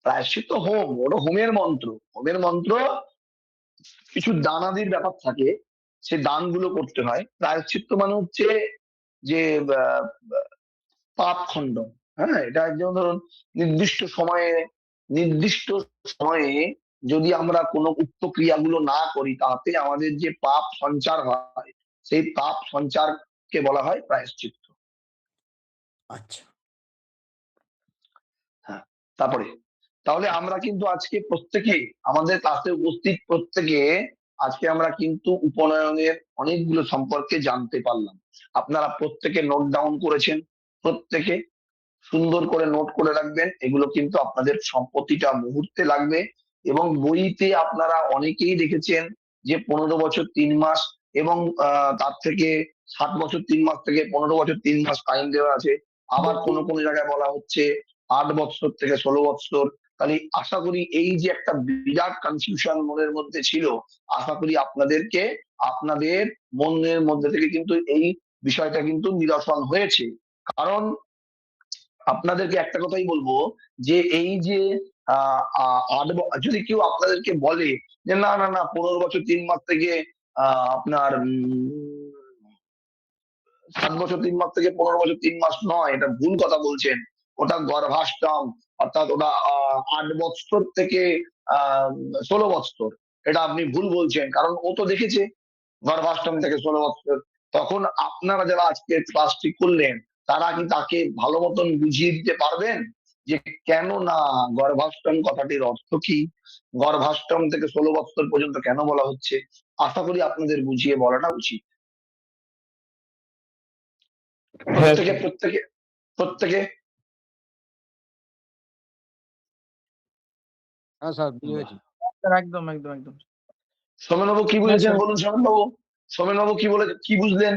প্রায়শ্চিত্ত হোম, ওটা হোমের মন্ত্র, হোমের মন্ত্র, কিছু দানাদির ব্যাপার থাকে, সে দানগুলো করতে হয়। প্রায়শ্চিত্ত মানে হচ্ছে যে আহ, পাপ খণ্ডন। হ্যাঁ, এটা একদম ধরুন নির্দিষ্ট সময়ে যদি আমরা কোনো উক্ত ক্রিয়াগুলো না করি, তাতে আমাদের যে পাপ সঞ্চার হয়, সেই পাপ সঞ্চারকে বলা হয় প্রায়শ্চিত্ত। আচ্ছা, হ্যাঁ, তাহলে আমরা কিন্তু আজকে প্রত্যেকে, আমাদের ক্লাসে উপস্থিত প্রত্যেকে আজকে আমরা কিন্তু উপনয়নের অনেকগুলো সম্পর্কে জানতে পারলাম। আপনারা প্রত্যেকে নোট ডাউন করেছেন, প্রত্যেকে সুন্দর করে নোট করে রাখবেন, এগুলো কিন্তু আপনাদের প্রতিটা মুহূর্তে লাগবে। এবং বইতে আপনারা অনেকেই দেখেছেন যে 15 বছর 3 মাস এবং তার থেকে 7 বছর 3 মাস থেকে 15 বছর 3 মাস টাইম দেওয়া আছে। আবার কোন কোন জায়গায় বলা হচ্ছে 8 বছর থেকে 16 বছর। তাহলে আশা করি এই যে একটা বিরাট কনফিউশন মনের মধ্যে ছিল, আশা করি আপনাদের মনের মধ্যে থেকে কিন্তু এই বিষয়টা কিন্তু নিরসন হয়েছে। কারণ আপনাদেরকে একটা কথাই বলবো, যে এই যে যদি কেউ আপনাদেরকে বলে যে না না না 15 বছর 3 মাস থেকে আপনার 7 বছর 3 মাস থেকে 15 বছর 3 মাস নয়, এটা ভুল কথা বলছেন। ওটা গর্ভাষ্টম, অর্থাৎ ওটা 8 বছর থেকে 16 বছর, এটা আপনি ভুল বলছেন। কারণ ও তো দেখেছে গর্ভাষ্টম থেকে 16 বছর। তখন আপনারা যারা আজকে ক্লাসটি করলেন, তারা কি তাকে ভালো মতন বুঝিয়ে দিতে পারবেন যে কেন না গর্ভাষ্টম কথাটির অর্থ কি, গর্ভাষ্টম থেকে 16 বছর পর্যন্ত কেন বলা হচ্ছে? আশা করি আপনাদের বুঝিয়ে বলাটা উচিত। প্রত্যেকে হ্যাঁ স্যার, বুঝেছি। একদম একদম একদম। সোমেনবাবু কি বুঝেছেন বলুন? সোমেনবাবু কি বুঝলেন?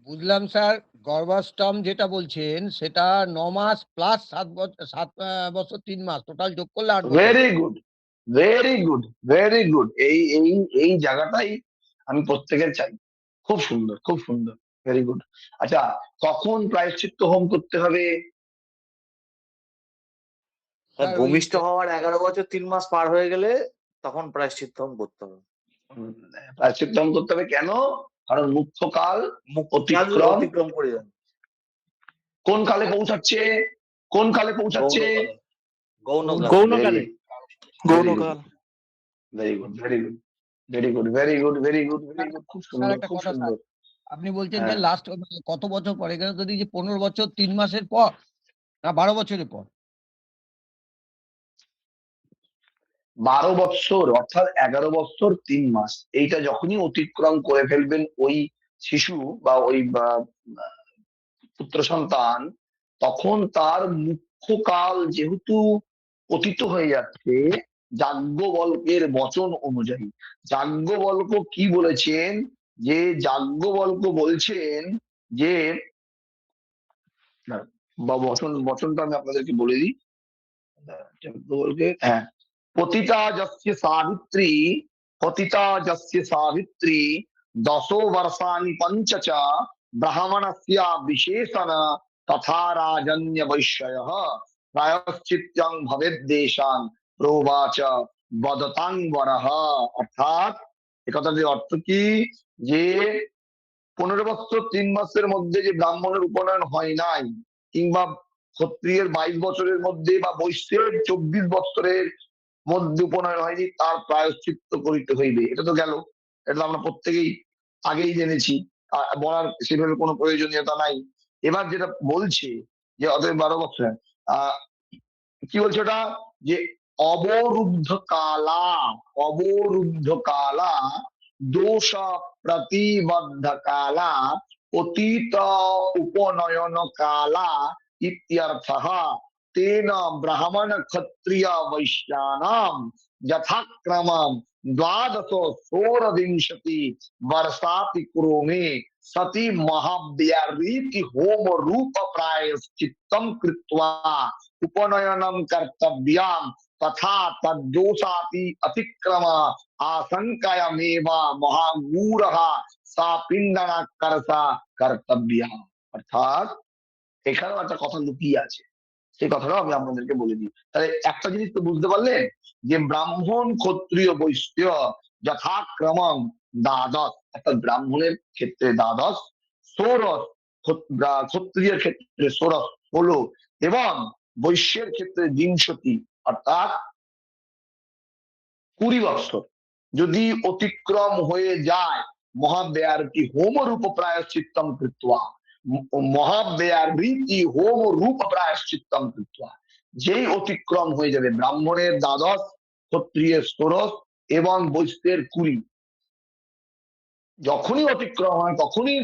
বুঝলাম স্যার, গর্ভাষ্টম যেটা বলছেন সেটা 9 মাস প্লাস 7 বছর 3 মাস, টোটাল যোগ করলে 8 বছর। Very good, very good, very good. এই জায়গাটাই আমি প্রত্যেকের চাই। খুব সুন্দর, খুব সুন্দর, ভেরি গুড। আচ্ছা, কখন প্রায়শ্চিত্ত হোম করতে হবে? স্যার, ওই ভূমিষ্ঠ হওয়ার 11 বছর 3 মাস পার হয়ে গেলে তখন প্রায়শ্চিত্ত হোম করতে হবে। প্রায়শ্চিত্ত হোম করতে হবে কেন? কারণ মুখ্য কাল মুখ্যকাল অতিক্রম অতিক্রম করে যান। কোন কালে পৌঁছাচ্ছে? কোন কালে পৌঁছাচ্ছে? গৌণকাল। গৌণকালে। গৌণকাল। Very good, very good, very good, very good, very good, very good, খুব স্যার সুন্দর, একটা খুব কথা স্যার, সুন্দর। আপনি বলছেন যে হ্যাঁ, লাস্ট কত বছর পর, এখানে যদি যে 15 বছর 3 মাসের পর না 12 বছরের পর? 12 বৎসর অর্থাৎ 11 বৎসর 3 মাস এইটা যখনই অতিক্রম করে ফেলবেন ওই শিশু বা ওই পুত্র সন্তান, তখন তার মুখ্য কাল যেহেতু অতীত হয়ে যাচ্ছে যাজ্ঞবল্ক্যের বচন অনুযায়ী। যাজ্ঞবল্ক্য কি বলেছেন? যে যাজ্ঞবল্ক্য বলছেন যে না, বা বচনটা আমি আপনাদেরকে বলে দিই। হ্যাঁ, পতিতা যস্য সাবিত্রী দশো বর্ষাণি পঞ্চ চ ব্রাহ্মণস্য বিশেষণ তথা রাজন্য বৈশ্যয়ঃ প্রায়শ্চিত্তং ভবেদ্দেশাং প্রোবাচ বদতাং বরঃ। অর্থাৎ এ কথাটির অর্থ কি? যে 15 বছর 3 মাসের মধ্যে যে ব্রাহ্মণের উপনয়ন হয় নাই, কিংবা ক্ষত্রিয়ের 22 বছরের মধ্যে বা বৈশ্যের 24 বছরের মধ্যে উপনয়ন হয়নি, তার প্রায়শ্চিত্ত করিতে হইবে। এটা তো গেল, এটা আমরা প্রত্যেকেই আগেই জেনেছি, বলার সেভাবে কোনো প্রয়োজনীয়তা নাই। এবার যেটা বলছে যে অতএব 12 বছর কি বলছে ওটা? যে অবরুদ্ধ কালা দোষ প্রতিবদ্ধ কালা অতীত উপনয়ন কালা ইত্যর্থঃ। তেন ব্রাহ্মণ ক্ষত্রিয় বৈশ্যানাম যথাক্রমম 12 षोडविंशति वर्षाति क्रोमे सती महाव्यारीति होम रूप प्रायश्चित्तं कृत्वा उपनयनं कर्तव्यं तथा तद्दोषाति अतिक्रम आशंकायामेव महागूढ़ः सा पिंडना कर्ता कर्तव्य। অর্থাৎ এখানেও একটা কথা লুকিয়ে আছে, সেই কথাটাও আমি আপনাদেরকে বলে দিই। তাহলে একটা জিনিস তো বুঝতে পারলেন যে ব্রাহ্মণ ক্ষত্রিয় বৈশ্য যথাক্রমম দ্বাদশ, অর্থাৎ ব্রাহ্মণের ক্ষেত্রে দ্বাদশ, ষোড়শ ক্ষত্রিয়ের ক্ষেত্রে ষোড়শ 16 এবং বৈশ্যের ক্ষেত্রে বিংশতি অর্থাৎ 20 বৎসর যদি অতিক্রম হয়ে যায় মহাব্যয়ারতি হোম রূপ প্রায়শ্চিত্তম কৃত্বা, মহাব্যয়ারীতি হোম রূপ প্রায়শ্চিত্তম কৃত্বা, যেই অতিক্রম হয়ে যাবে ব্রাহ্মণের দ্বাদশ, ক্ষত্রিয়ের ষোড়শ এবং বৈশ্যের 20, যখনই অতিক্রম হয় তখনই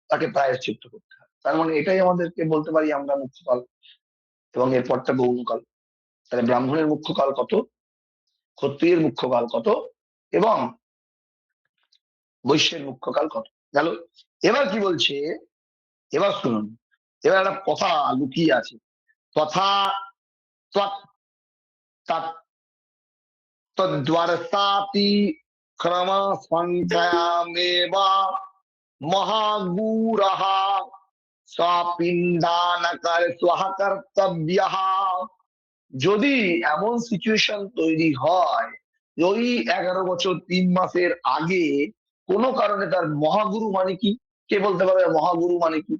তাকে প্রায়শ্চিত্ত করতে হয়। তার মানে এটাই আমাদেরকে বলতে পারি আমরা মুখ্যকাল, এবং এরপরটা গৌণকাল। তাহলে ব্রাহ্মণের মুখ্যকাল কত, ক্ষত্রিয়ের মুখ্যকাল কত এবং বৈশ্যের মুখ্যকাল কত, গেল। এবার কি বলছে, এবার শুনুন, এবার একটা কথা লুকিয়ে আছে। তথা তদ্বর্ষাতি ক্রম সংখ্যামেব মহাগূঢ়ः স্বপিণ্ডানকর স্বঃ কর্তব্যঃ। যদি এমন সিচুয়েশন তৈরি হয় ওই 11 বছর 3 মাসের আগে কোনো কারণে তার মহাগুরু মানে কি, কে বলতে পারবে মহাগুরু মানে কি?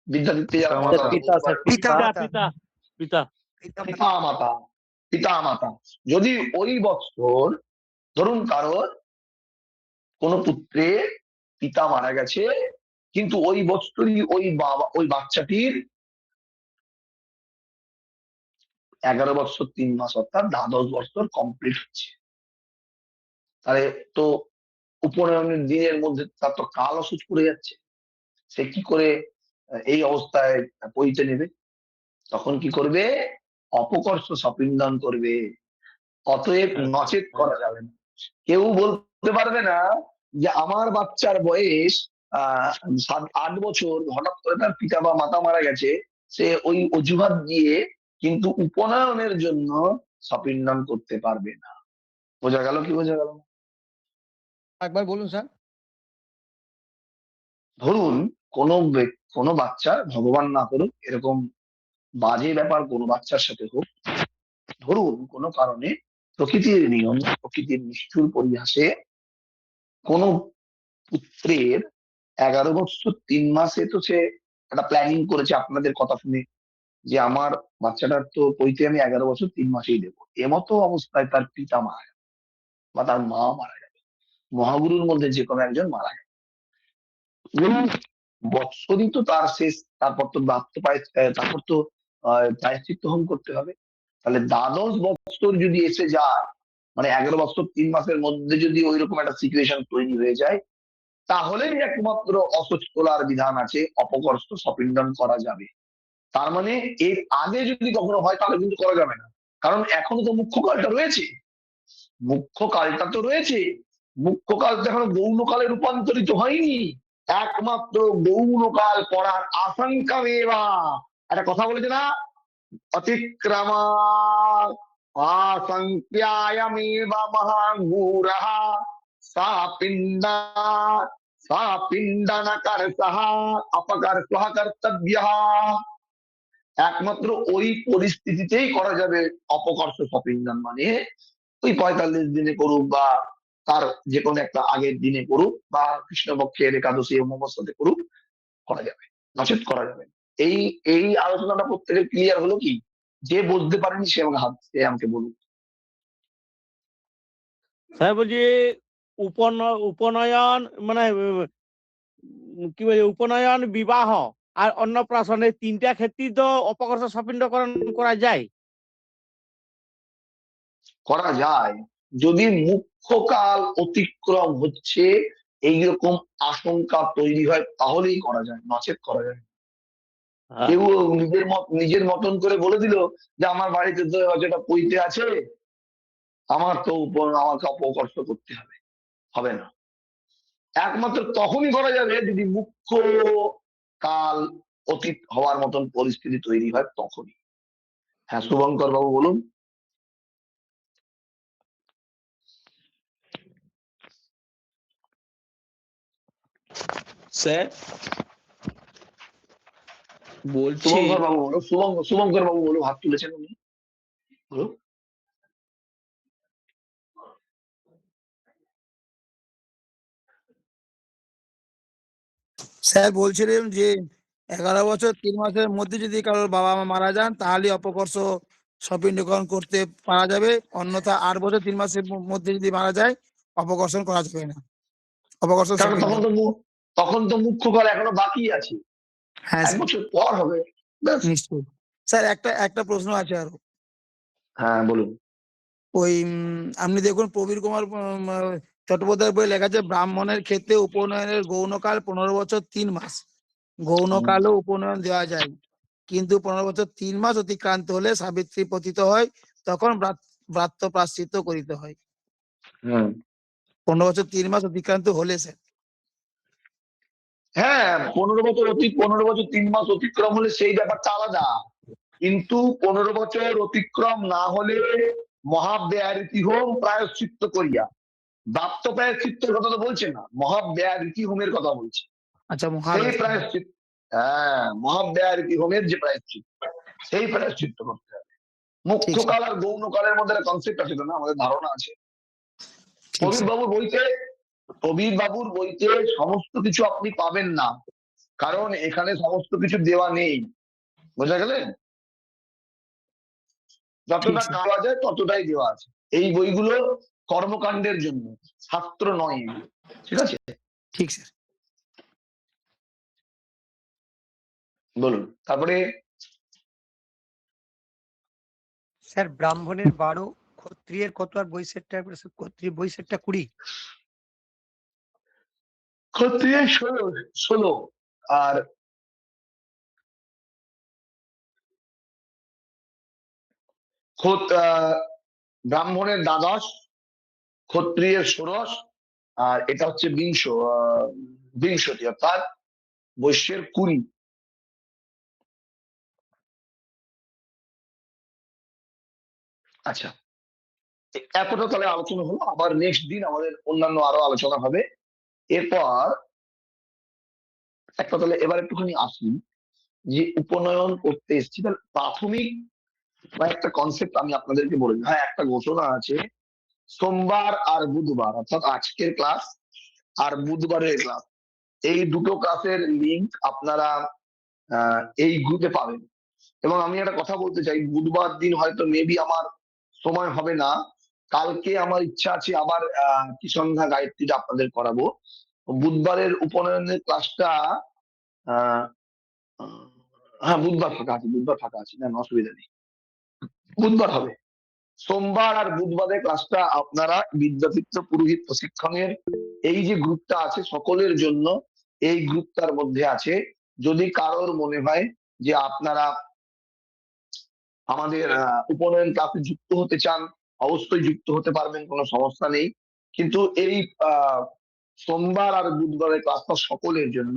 বিদ্যাদিত্য যারা পিতা মাতা। যদি ওই বছর ধরুন কারোর কোন পুত্রের পিতা মারা গেছে, কিন্তু ওই বছরই ওই বাচ্চাটির 11 বছর 3 মাস অর্থাৎ 12 বছর কমপ্লিট হচ্ছে, তাহলে তো উপনয়নের দিনের মধ্যে তার তো কাল অসুচ পড়ে যাচ্ছে। সে কি করে এই অবস্থায় পইতে নেবে? তখন কি করবে? অপকর্ষ সপিণ্ডন করবে। অতএব নচেত করা যাবে না। কেউ বলতে পারবে না যে আমার বাচ্চার বয়স 7-8 বছর, হঠাৎ করে তার পিতা বা মাতা মারা গেছে, সে ওই অজুহাত দিয়ে কিন্তু উপনয়নের জন্য সপিণ্ডন করতে পারবে না। বোঝা গেল কি বোঝা গেল? একবার বলুন স্যার। ধরুন কোনো বাচ্চা, ভগবান না করুক এরকম বাজে ব্যাপার কোনো বাচ্চার সাথে হোক, ধরুন কোনো কারণে প্রকৃতির নিয়ম, প্রকৃতির নিষ্ঠুর পরিহাসে কোনো পুত্রের 11 বছর 3 মাসে তো সে একটা প্ল্যানিং করেছে আপনাদের কথা শুনে যে আমার বাচ্চাটার তো পৈতে আমি 11 বছর 3 মাসেই দেবো। এমতো অবস্থায় তার পিতা মারা যাবে বা তার মা মারা যাবে, মহাগুরুর মধ্যে যে কোনো একজন মারা যাবে। বৎসরই তো তার শেষ, তারপর তো তারপর তো প্রায়শ্চিত্ত হোম করতে হবে। তাহলে দ্বাদশ বৎসর যদি এসে যায়, মানে 11 বছর 3 মাসের মধ্যে যদি ওইরকম একটা সিচুয়েশন তৈরি হয়ে যায়, তাহলেই একমাত্র অশৌচ তোলার বিধান আছে, অপকর্ষ সপিণ্ডন করা যাবে। তার মানে এর আগে যদি কখনো হয় তাহলে কিন্তু করা যাবে না, কারণ এখনো তো মুখ্য কালটা রয়েছে, মুখ্য কালটা তো রয়েছে, মুখ্য কাল তো এখনো গৌণকালে রূপান্তরিত হয়নি। একমাত্র গৌণকাল পড়ার আশঙ্কা মেবা, একটা কথা বলেছে না, অতিক্রমা আশঙ্ক্যায়মেবা মহাঙ্গুরঃ সা পিণ্ডা সা পিণ্ডনকর্ষঃ অপকর্ষঃ কর্তব্যঃ। একমাত্র ওই পরিস্থিতিতেই করা যাবে অপকর্ষ সপিণ্ডন, মানে ওই 45 দিনে করুক বা তার যে কোনো একটা আগের দিনে করুক বা কৃষ্ণপক্ষের একাদশী অমাবস্যাতে করুক, করা যাবে, নচেত করা যাবে। এই এই আলোচনাটা প্রত্যেকের ক্লিয়ার হলো কি? যে বুঝতে পারেনি সে আমাকে বলুক। স্যার বলছি উপনয়ন মানে কি বলছে, উপনয়ন, বিবাহ আর অন্নপ্রাশন এই তিনটা ক্ষেত্রেই তো অপকর্ষ সপিণ্ডকরণ করা যায়। করা যায় যদি মুখ্য কাল অতিক্রম হচ্ছে এইরকম আশঙ্কা তৈরি হয়, তাহলেই করা যায়, নচেত করা যায়। কেউ নিজের মতন করে বলে দিল যে আমার বাড়িতে তো যেটা পৈতে আছে, আমাকে অপকর্ষ করতে হবে, হবে না। একমাত্র তখনই করা যাবে যদি মুখ্য কাল অতীত হওয়ার মতন পরিস্থিতি তৈরি হয়, তখনই। হ্যাঁ, শুভঙ্কর বাবু বলুন। স্যার বলছি শুভঙ্কর বাবু বলুন, শুভঙ্কর বাবু বলুন, হাত তুলেছেন উনি, বলুন। স্যার বলছিলেন যে 11 বছর 3 মাসের মধ্যে যদি কারোর বাবা মা মারা যান তাহলে অপকর্ষ সপিণ্ডকরণ করতে পারা যাবে, অন্যথা 8 বছর 3 মাসের মধ্যে যদি মারা যায় অপকর্ষণ করা যাবে না। অপকর্ষণ কারণ সপিণ্ড। তখন তো মুখ্য কাল এখনো বাকি আছে, হ্যাঁ 1 বছর পর হবে, ব্যাস। নিশ্চয়ই। স্যার একটা প্রশ্ন আছে আরো। হ্যাঁ বলুন। ওই আপনি দেখুন প্রবীর কুমার চট্টোপাধ্যায়ের বই লেখা আছে, ব্রাহ্মণের ক্ষেত্রে উপনয়নের গৌণকাল 15 বছর 3 মাস, গৌণকালও উপনয়ন দেওয়া যায়, কিন্তু 15 বছর 3 মাস অতিক্রান্ত হলে সাবিত্রী পতিত হয়, তখন ব্রাত্য প্রায়শ্চিত্ত করিতে হয়। 15 বছর 3 মাস অতিক্রান্ত হলে স্যার। হ্যাঁ, 15 বছর 3 মাস অতিক্রম হলে সেই ব্যাপারটা আলাদা, কিন্তু 15 বছর অতিক্রম না হলে মহাব্যয়ারীতি হোম প্রায়শ্চিত্ত করিয়া, ব্রাত্য প্রায়শ্চিত্তের কথা তো বলছে না, মহাব্যয়ারীতি হোমের কথা বলছে। আচ্ছা, সেই প্রায়শ্চিত্ত, হ্যাঁ, মহাব্যয়ারীতি হোমের যে প্রায়শ্চিত্ত, সেই প্রায়শ্চিত্ত করতে হবে। মুখ্য কাল আর গৌণ কালের মধ্যে একটা কনসেপ্ট আছে না, আমাদের ধারণা আছে। কবির বাবুর বইতে সমস্ত কিছু আপনি পাবেন না, কারণ এখানে সমস্ত কিছু দেওয়া নেই, বোঝা গেলেন? যতটা পাওয়া যায় ততটাই দেওয়া আছে। এই বইগুলো কর্মকাণ্ডের জন্য, শাস্ত্র নয় এগুলো, ঠিক আছে? ঠিক স্যার। বলুন তারপরে। স্যার ব্রাহ্মণের 12, ক্ষত্রিয়ের কত আর বৈশ্যেরটা, ক্ষত্রিয় বৈশ্যেরটা 20, ক্ষত্রিয়ের 16 আর ব্রাহ্মণের 12, ক্ষত্রিয়ের 16 আর এটা হচ্ছে বিংশতি, অর্থাৎ বৈশ্যের 20। আচ্ছা, এতটা তাহলে আলোচনা হলো, আবার নেক্সট দিন আমাদের অন্যান্য আরো আলোচনা হবে। এরপর একটা তাহলে এবার একটুখানি আসি যে উপনয়ন করতে এসেছি, তাহলে প্রাথমিক বা একটা কনসেপ্ট আমি আপনাদেরকে বলে দিই। হ্যাঁ, একটা ঘোষণা আছে, সোমবার আর বুধবার, অর্থাৎ আজকের ক্লাস আর বুধবারের ক্লাস এই দুটো ক্লাসের লিংক আপনারা এই গ্রুপে পাবেন। এবং আমি একটা কথা বলতে চাই, বুধবার দিন হয়তো মেবি আমার সময় হবে না, কালকে আমার ইচ্ছা আছে আবার কি সন্ধ্যা গায়ত্রীটা আপনাদের করাবো। বুধবারের উপনয়নের ক্লাসটা হ্যাঁ বুধবার ফাঁকা আছে, বুধবার ফাঁকা আছে, না অসুবিধা নেই, বুধবার হবে। সোমবার আর বুধবারের ক্লাসটা আপনারা বিদ্যাতীর্থ পুরোহিত প্রশিক্ষণের এই যে গ্রুপটা আছে সকলের জন্য, এই গ্রুপটার মধ্যে আছে। যদি কারোর মনে হয় যে আপনারা আমাদের উপনয়ন ক্লাসে যুক্ত হতে চান, অবশ্যই যুক্ত হতে পারবেন, কোনো সমস্যা নেই। কিন্তু এই সোমবার আর বুধবারের ক্লাসটা সকলের জন্য,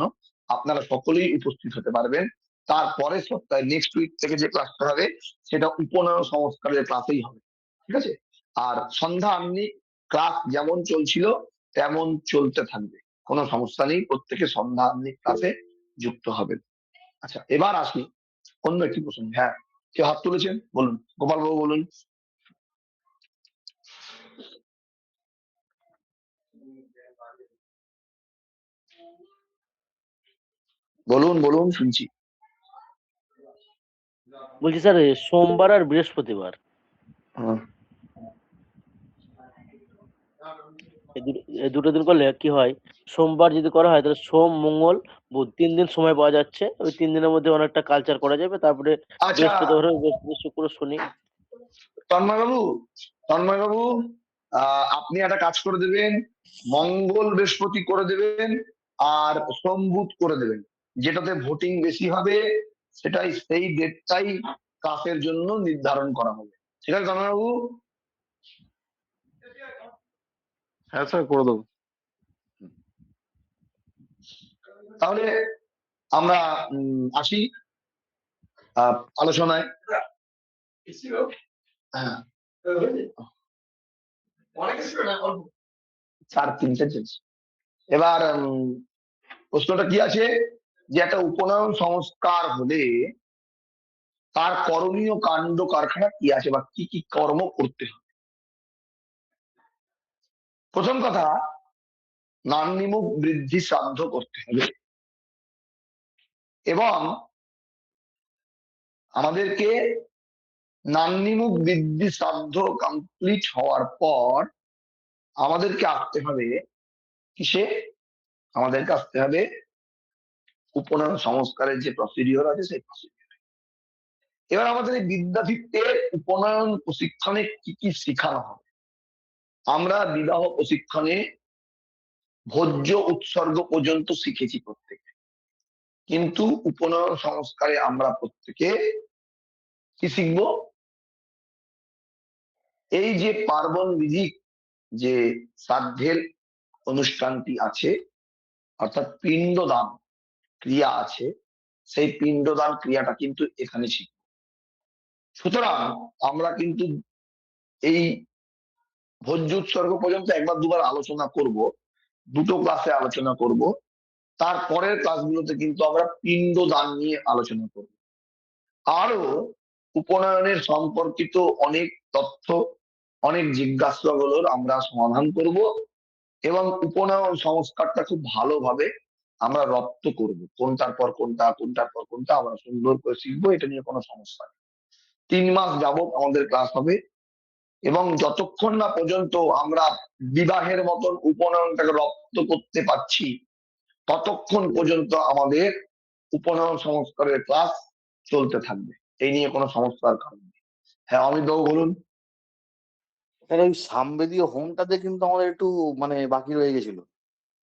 আপনারা সকলেই উপস্থিত হতে পারবেন। তারপরের সপ্তাহে নেক্সট উইক থেকে যে ক্লাসটা হবে সেটা উপনয়ন সংস্কারের ক্লাসেই হবে, ঠিক আছে? আর সন্ধ্যা আপনি ক্লাস যেমন চলছিল তেমন চলতে থাকবে, কোনো সমস্যা নেই, প্রত্যেকে সন্ধ্যা আপনি ক্লাসে যুক্ত হবেন। আচ্ছা, এবার আসি অন্য একটি প্রসঙ্গ। হ্যাঁ, কেউ হাত তুলেছেন, বলুন, গোপাল বাবু বলুন। বলুন বলুন, শুনছি। বলছি স্যার সোমবার আর বৃহস্পতিবার এই দুটো দিন করলে কি হয়, সোমবার যদি করা হয় তাহলে সোম মঙ্গল বুধ 3 দিন সময় পাওয়া যাচ্ছে, ওই 3 দিনের মধ্যে অনেকটা কালচার করা যাবে। তারপরে আচ্ছা বৃহস্পতি শুক্র শনি। তন্ময় বাবু আপনি একটা কাজ করে দেবেন, মঙ্গল বৃহস্পতি করে দেবেন আর সোম বুধ করে দেবেন, যেটাতে ভোটিং বেশি হবে সেটাই, সেই ডেটটাই ক্লাসের জন্য নির্ধারণ করা হবে, ঠিক আছে তন্ময় বাবু? হ্যাঁ স্যার, করে দেবো। তাহলে আমরা আসি আলোচনায়। হ্যাঁ, 4-3টে এবার প্রশ্নটা কি আছে, যে একটা উপনয়ন সংস্কার হলে তার করণীয় কাণ্ড কারখানা কি আছে বা কি কি কর্ম করতে হবে। প্রথম কথা, নান্নিমুখ বৃদ্ধি শ্রাদ্ধ করতে হবে, এবং আমাদেরকে নান্নিমুখ বৃদ্ধি শ্রাদ্ধ কমপ্লিট হওয়ার পর আমাদেরকে আসতে হবে কিসে, আমাদেরকে আসতে হবে উপনয়ন সংস্কারের যে প্রসিডিওর আছে সেই প্রসিডিওর। এবার আমাদের এই বিদ্যাভিত্তির উপনয়ন প্রশিক্ষণে কি কি শেখানো হবে। আমরা বিবাহ প্রশিক্ষণে ভোজ্য উৎসর্গ পর্যন্ত শিখেছি প্রত্যেকে, কিন্তু উপনয়ন সংস্কারে আমরা প্রত্যেকে কি শিখব, এই যে পার্বণ বিধি যে শ্রাদ্ধের অনুষ্ঠানটি আছে, অর্থাৎ পিণ্ডদান ক্রিয়া আছে, সেই পিণ্ডদান ক্রিয়াটা কিন্তু এখানে শিখব। সুতরাং আমরা কিন্তু এই ভোজ্য উৎসর্গ পর্যন্ত একবার দুবার আলোচনা করব, দুটো ক্লাসে আলোচনা করব, তারপরের ক্লাসগুলোতে কিন্তু আমরা পিণ্ডদান নিয়ে আলোচনা করব। আরো উপনয়নের সম্পর্কিত অনেক তথ্য, অনেক জিজ্ঞাসাগুলোর আমরা সমাধান করব, এবং উপনয়ন সংস্কারটা খুব ভালোভাবে আমরা রপ্ত করব, কোনটার পর কোনটা কোনটার পর কোনটা আমরা সুন্দর করে শিখবো, এটা নিয়ে কোনো সমস্যা নেই। 3 মাস যাবত আমাদের ক্লাস হবে, এবং যতক্ষণ না পর্যন্ত আমরা বিবাহের মতন উপনয়নটাকে রপ্ত করতে পারছি ততক্ষণ পর্যন্ত আমাদের উপনয়ন সংস্কারের ক্লাস চলতে থাকবে, এই নিয়ে কোনো সমস্যার কারণ নেই। হ্যাঁ অমিত বাবু বলুন। স্যার ওই সামবেদীয় হোমটাতে কিন্তু আমাদের একটু মানে বাকি রয়ে গেছিল,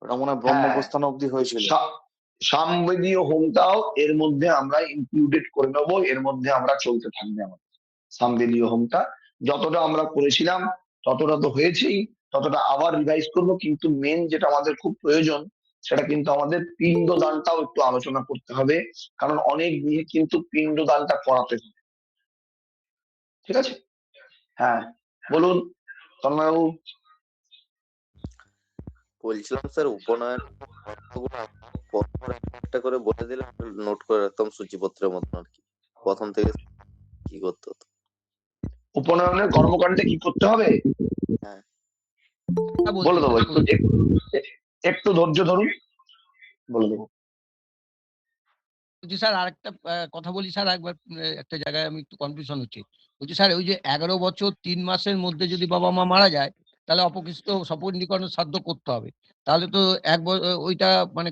ওটা মনে হয় ব্রহ্মপ্রস্থান অব্দি হয়েছিল। সামবেদীয় হোমটাও এর মধ্যে আমরা ইনক্লুডেড করে নেবো, এর মধ্যে আমরা চলতে থাকবে আমাদের সামবেদীয় হোমটা। যতটা আমরা করেছিলাম ততটা তো হয়েছেই, ততটা আবার রিভাইজ করবো, কিন্তু মেন যেটা আমাদের খুব প্রয়োজন সেটা কিন্তু আমাদের পিণ্ডদানটাও একটু আলোচনা করতে হবে, কারণ অনেক দিকে কিন্তু পিণ্ডদানটা করাতে হবে, ঠিক আছে? হ্যাঁ বলুন তন্ময়বাবু। বলছিলাম স্যার উপনয়ন একটা করে বলে দিলে নোট করে রাখতাম সূচিপত্রের মতন আর কি, প্রথম থেকে কি করতে হতো। উপনয়নের কর্মকাণ্ডে কি করতে হবে বলে দেবো, একটু ধৈর্য ধরুন। বলে দেবো। বলছি স্যার আরেকটা কথা বলি স্যার, একবার একটা জায়গায় আমি একটু কনফিউশন হচ্ছে। বলছি স্যার ওই যে 11 বছর 3 মাসের মধ্যে যদি বাবা মা মারা যায়, তাহলে অপকৃষ্ট সপত্নীকরণ শ্রাদ্ধ করতে হবে। তাহলে তো ওইটা মানে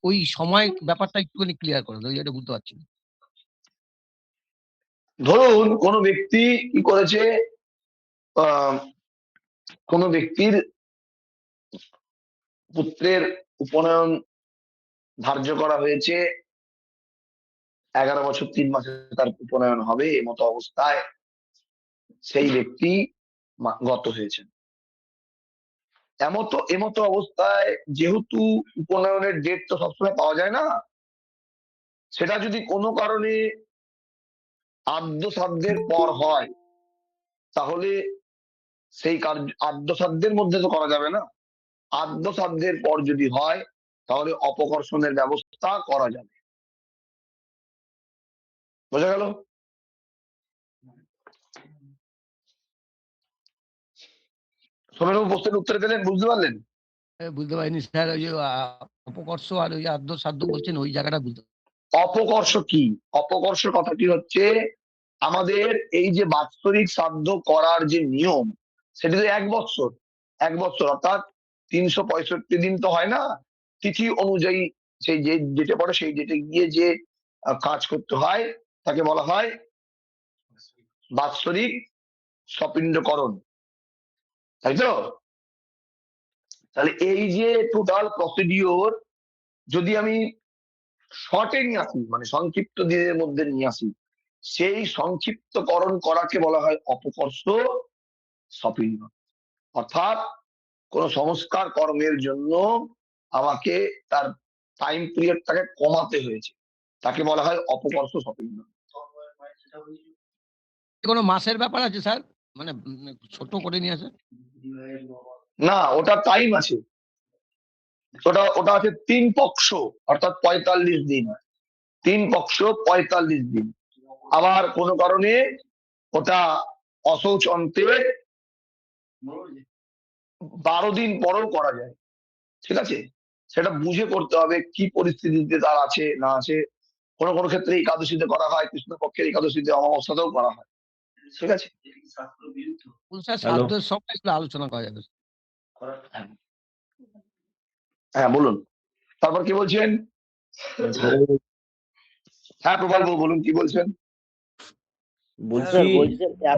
ওই সময় ব্যাপারটা একটুখানি ক্লিয়ার করে দাও, এটা বুঝতে পারছি না। ধরুন কোনো ব্যক্তি কি করেছে, কোনো ব্যক্তির পুত্রের উপনয়ন ধার্য করা হয়েছে, 11 বছর 3 মাসে তার উপনয়ন হবে, এমতো অবস্থায় সেই ব্যক্তি গত হয়েছেন। এমতো অবস্থায় যেহেতু উপনয়নের ডেট তো সবসময় পাওয়া যায় না, সেটা যদি কোনো কারণে আদ্যসাধ্যের পর হয়, তাহলে সেই কার্য আদ্যসাধ্যের মধ্যে তো করা যাবে না। আদ্যসাধ্যের পর যদি হয়, তাহলে অপকর্ষণের ব্যবস্থা করা যাবে। বোঝা গেল? সোমেনবাবু প্রশ্নের উত্তর পেলেন, বুঝতে পারলেন? বুঝতে পারিনি স্যার, ওই যে অপকর্ষ আর ওই আদ্য সাধ্য বলছেন, ওই জায়গাটা বুঝতে। অপকর্ষ কি? অপকর্ষ কথাটি হচ্ছে আমাদের এই যে বাৎসরিক শ্রাদ্ধ করার যে নিয়ম, সেটি তো 1 বৎসর, 1 বৎসর অর্থাৎ 365 দিন তো হয় না। তিথি অনুযায়ী সেই যে ডেটে পড়ে সেই ডেটে গিয়ে যে কাজ করতে হয়, তাকে বলা হয় বাৎসরিক সপিণ্ডকরণ, তাই তো? তাহলে এই যে টোটাল প্রসিডিওর যদি আমি শর্টে নিয়ে আসি, মানে সংক্ষিপ্ত দিনের মধ্যে নিয়ে আসি, সেই সংক্ষিপ্তকরণ করাকে বলা হয় অপকর্ষ সপিণ্ড। অর্থাৎ কোন সংস্কার কর্মের জন্য আমাকে তার টাইম পিরিয়ডটাকে কমাতে হয়েছে, তাকে বলা হয় অপকর্ষ সপিণ্ড। কোনো মাসের ব্যাপার আছে স্যার, মানে ছোট করে নিয়ে আসে? না, ওটা টাইম আছে, ওটা আছে 3 পক্ষ অর্থাৎ 45 দিন, 3 পক্ষ 45 দিন। আবার কোনো কারণে ওটা অশৌচ অন্তে 12 দিন পরেও করা যায়, ঠিক আছে? সেটা বুঝে করতে হবে কি পরিস্থিতিতে তার আছে না আছে। কোনো কোনো ক্ষেত্রে একাদশীতে করা হয়, কৃষ্ণপক্ষের একাদশীতে অমাবস্যাতেও করা হয়, ঠিক আছে? শ্রাদ্ধের সময় এগুলো আলোচনা করা যাবে। হ্যাঁ বলুন, তারপর কি বলছেন? হ্যাঁ প্রবল বলুন, কি বলছেন? বলছি